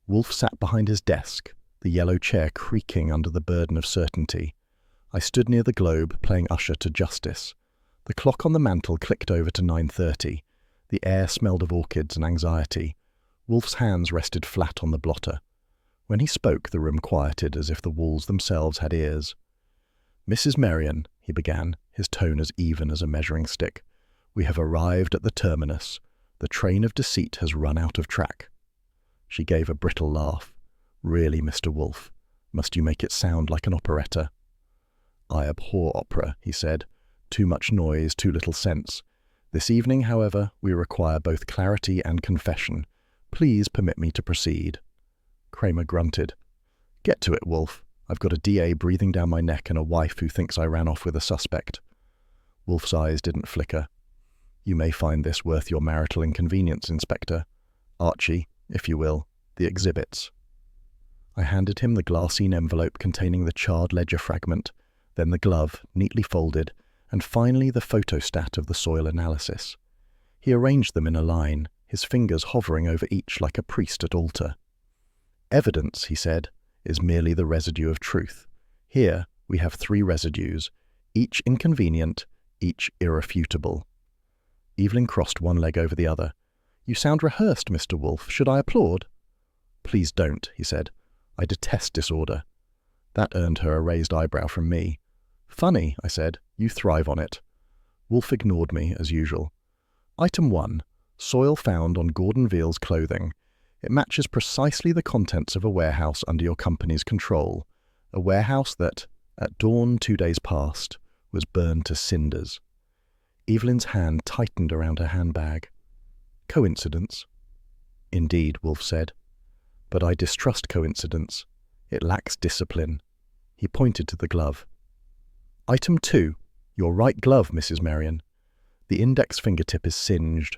Wolfe sat behind his desk, the yellow chair creaking under the burden of certainty. I stood near the globe, playing usher to justice. The clock on the mantel clicked over to 9:30. The air smelled of orchids and anxiety. Wolfe's hands rested flat on the blotter. When he spoke, the room quieted as if the walls themselves had ears. Mrs. Merion, he began, his tone as even as a measuring stick, we have arrived at the terminus. The train of deceit has run out of track. She gave a brittle laugh. Really, Mr. Wolfe, must you make it sound like an operetta? I abhor opera, he said. Too much noise, too little sense. This evening, however, we require both clarity and confession. Please permit me to proceed. Kramer grunted. Get to it, Wolfe. I've got a DA breathing down my neck and a wife who thinks I ran off with a suspect. Wolfe's eyes didn't flicker. You may find this worth your marital inconvenience, Inspector. Archie, if you will, the exhibits. I handed him the glassine envelope containing the charred ledger fragment, then the glove, neatly folded, and finally the photostat of the soil analysis. He arranged them in a line, his fingers hovering over each like a priest at altar. Evidence, he said, is merely the residue of truth. Here we have 3 residues, each inconvenient, each irrefutable. Evelyn crossed one leg over the other. You sound rehearsed, Mr. Wolfe. Should I applaud? Please don't, he said. I detest disorder. That earned her a raised eyebrow from me. Funny, I said. You thrive on it. Wolfe ignored me, as usual. Item 1. Soil found on Gordon Veal's clothing. It matches precisely the contents of a warehouse under your company's control. A warehouse that, at dawn 2 days past, was burned to cinders. Evelyn's hand tightened around her handbag. Coincidence? Indeed, Wolfe said. But I distrust coincidence. It lacks discipline. He pointed to the glove. Item 2. Your right glove, Mrs. Merion. The index fingertip is singed.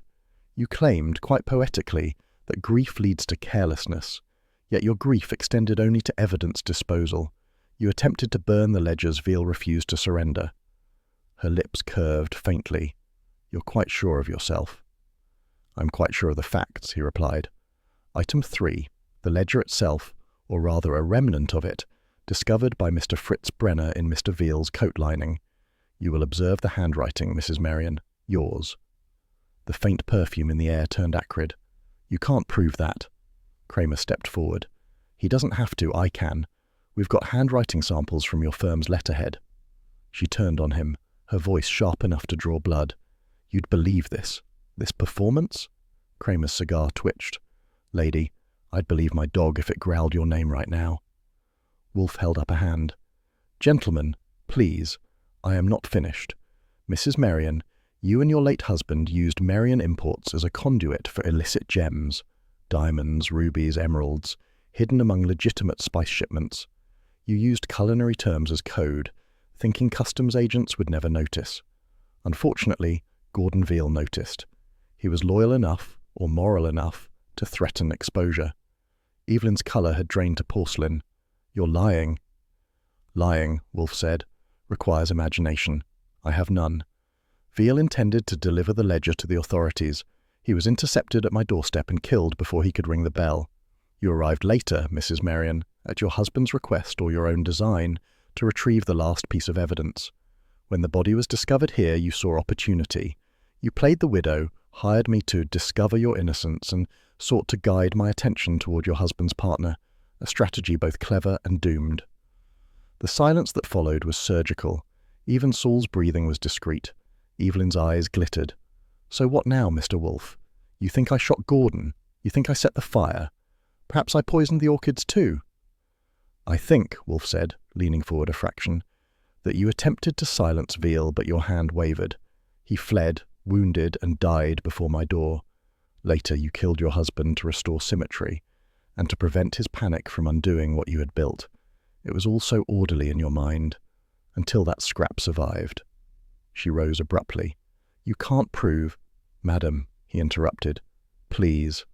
You claimed, quite poetically, that grief leads to carelessness, yet your grief extended only to evidence disposal. You attempted to burn the ledgers Veal refused to surrender. Her lips curved faintly. "You're quite sure of yourself?" "I'm quite sure of the facts," he replied. "Item 3, the ledger itself, or rather a remnant of it, discovered by Mr. Fritz Brenner in Mr. Veal's coat lining. You will observe the handwriting, Mrs. Marion. Yours." The faint perfume in the air turned acrid. "You can't prove that." Kramer stepped forward. "He doesn't have to, I can. We've got handwriting samples from your firm's letterhead." She turned on him, her voice sharp enough to draw blood. "You'd believe this? This performance?" Kramer's cigar twitched. "Lady, I'd believe my dog if it growled your name right now." Wolfe held up a hand. "Gentlemen, please, I am not finished. Mrs. Marion, you and your late husband used Marion Imports as a conduit for illicit gems, diamonds, rubies, emeralds, hidden among legitimate spice shipments. You used culinary terms as code, thinking customs agents would never notice. Unfortunately, Gordon Veal noticed. He was loyal enough, or moral enough, to threaten exposure. Evelyn's colour had drained to porcelain. "You're lying." "Lying," Wolfe said, "requires imagination. I have none. Veal intended to deliver the ledger to the authorities. He was intercepted at my doorstep and killed before he could ring the bell. You arrived later, Mrs. Marion, at your husband's request or your own design, to retrieve the last piece of evidence. When the body was discovered here, you saw opportunity. You played the widow, hired me to discover your innocence, and sought to guide my attention toward your husband's partner, a strategy both clever and doomed." The silence that followed was surgical. Even Saul's breathing was discreet. Evelyn's eyes glittered. "So what now, Mr. Wolfe? You think I shot Gordon? You think I set the fire? Perhaps I poisoned the orchids too?" "I think," Wolfe said, leaning forward a fraction, "that you attempted to silence Veal, but your hand wavered. He fled, wounded, and died before my door. Later you killed your husband to restore symmetry, and to prevent his panic from undoing what you had built. It was all so orderly in your mind, until that scrap survived." She rose abruptly. "You can't prove—" "Madam," he interrupted, "please."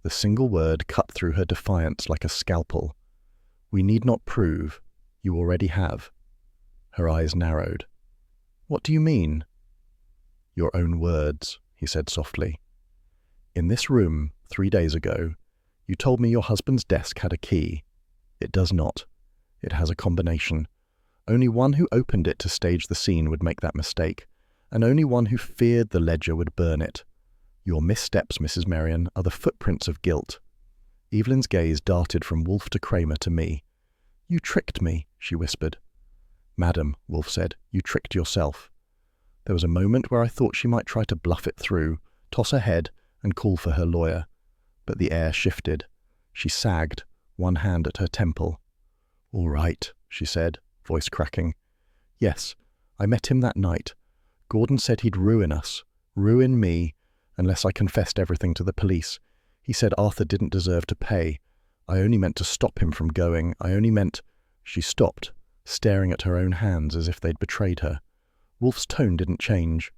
The single word cut through her defiance like a scalpel. "We need not prove. You already have." Her eyes narrowed. "What do you mean?" "Your own words," he said softly. "In this room, 3 days ago, you told me your husband's desk had a key. It does not. It has a combination. Only one who opened it to stage the scene would make that mistake, and only one who feared the ledger would burn it. Your missteps, Mrs. Marion, are the footprints of guilt." Evelyn's gaze darted from Wolfe to Kramer to me. "You tricked me," she whispered. "Madam," Wolfe said, "you tricked yourself." There was a moment where I thought she might try to bluff it through, toss her head, and call for her lawyer. But the air shifted. She sagged, one hand at her temple. "All right," she said, voice cracking. "Yes, I met him that night. Gordon said he'd ruin us, ruin me, unless I confessed everything to the police. He said Arthur didn't deserve to pay. I only meant to stop him from going. I only meant—" She stopped, staring at her own hands as if they'd betrayed her. Wolfe's tone didn't change.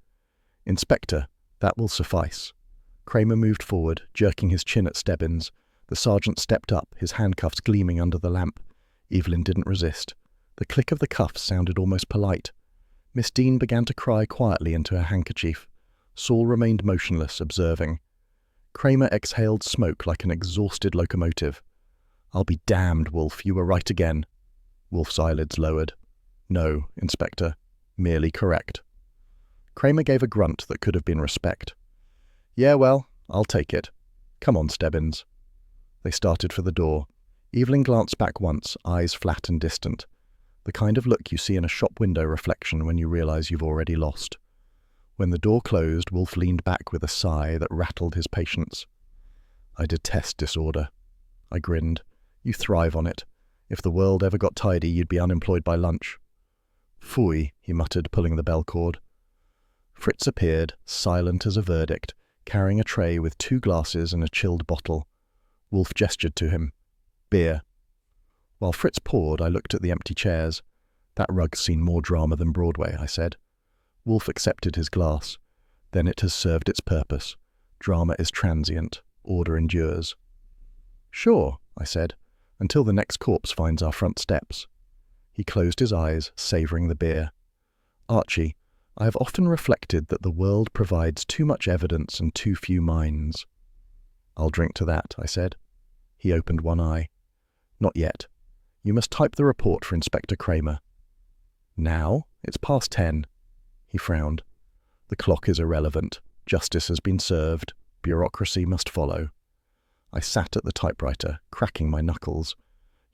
"Inspector, that will suffice." Kramer moved forward, jerking his chin at Stebbins. The sergeant stepped up, his handcuffs gleaming under the lamp. Evelyn didn't resist. The click of the cuffs sounded almost polite. Miss Dean began to cry quietly into her handkerchief. Saul remained motionless, observing. Kramer exhaled smoke like an exhausted locomotive. "I'll be damned, Wolfe, you were right again." Wolfe's eyelids lowered. "No, Inspector, merely correct." Kramer gave a grunt that could have been respect. "Yeah, well, I'll take it. Come on, Stebbins." They started for the door. Evelyn glanced back once, eyes flat and distant. The kind of look you see in a shop window reflection when you realize you've already lost. When the door closed, Wolfe leaned back with a sigh that rattled his patience. "I detest disorder." I grinned. "You thrive on it. If the world ever got tidy, you'd be unemployed by lunch." "Phooey," he muttered, pulling the bell cord. Fritz appeared, silent as a verdict, carrying a tray with 2 glasses and a chilled bottle. Wolfe gestured to him. "Beer." While Fritz poured, I looked at the empty chairs. "That rug's seen more drama than Broadway," I said. Wolfe accepted his glass. "Then it has served its purpose. Drama is transient. Order endures." "Sure," I said, "until the next corpse finds our front steps." He closed his eyes, savouring the beer. Archie, I have often reflected that the world provides too much evidence and too few minds. I'll drink to that, I said. He opened one eye. Not yet. You must type the report for Inspector Kramer. Now? It's past 10. He frowned. The clock is irrelevant. Justice has been served. Bureaucracy must follow. I sat at the typewriter, cracking my knuckles.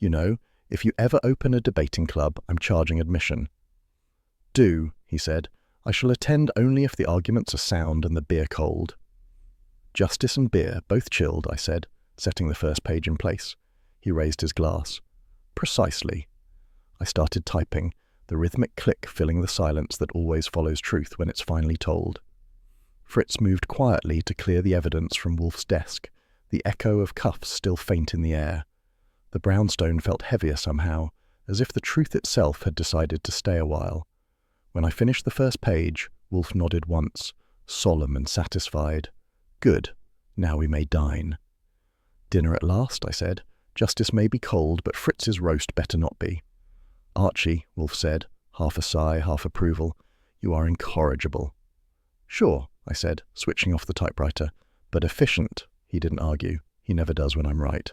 You know, if you ever open a debating club, I'm charging admission. Do, he said. I shall attend only if the arguments are sound and the beer cold. Justice and beer, both chilled, I said, setting the first page in place. He raised his glass. Precisely. I started typing, the rhythmic click filling the silence that always follows truth when it's finally told. Fritz moved quietly to clear the evidence from Wolfe's desk, the echo of cuffs still faint in the air. The brownstone felt heavier somehow, as if the truth itself had decided to stay a while. When I finished the first page, Wolfe nodded once, solemn and satisfied. Good. Now we may dine. Dinner at last, I said. Justice may be cold, but Fritz's roast better not be. Archie, Wolfe said, half a sigh, half approval, you are incorrigible. Sure, I said, switching off the typewriter, but efficient. He didn't argue. He never does when I'm right.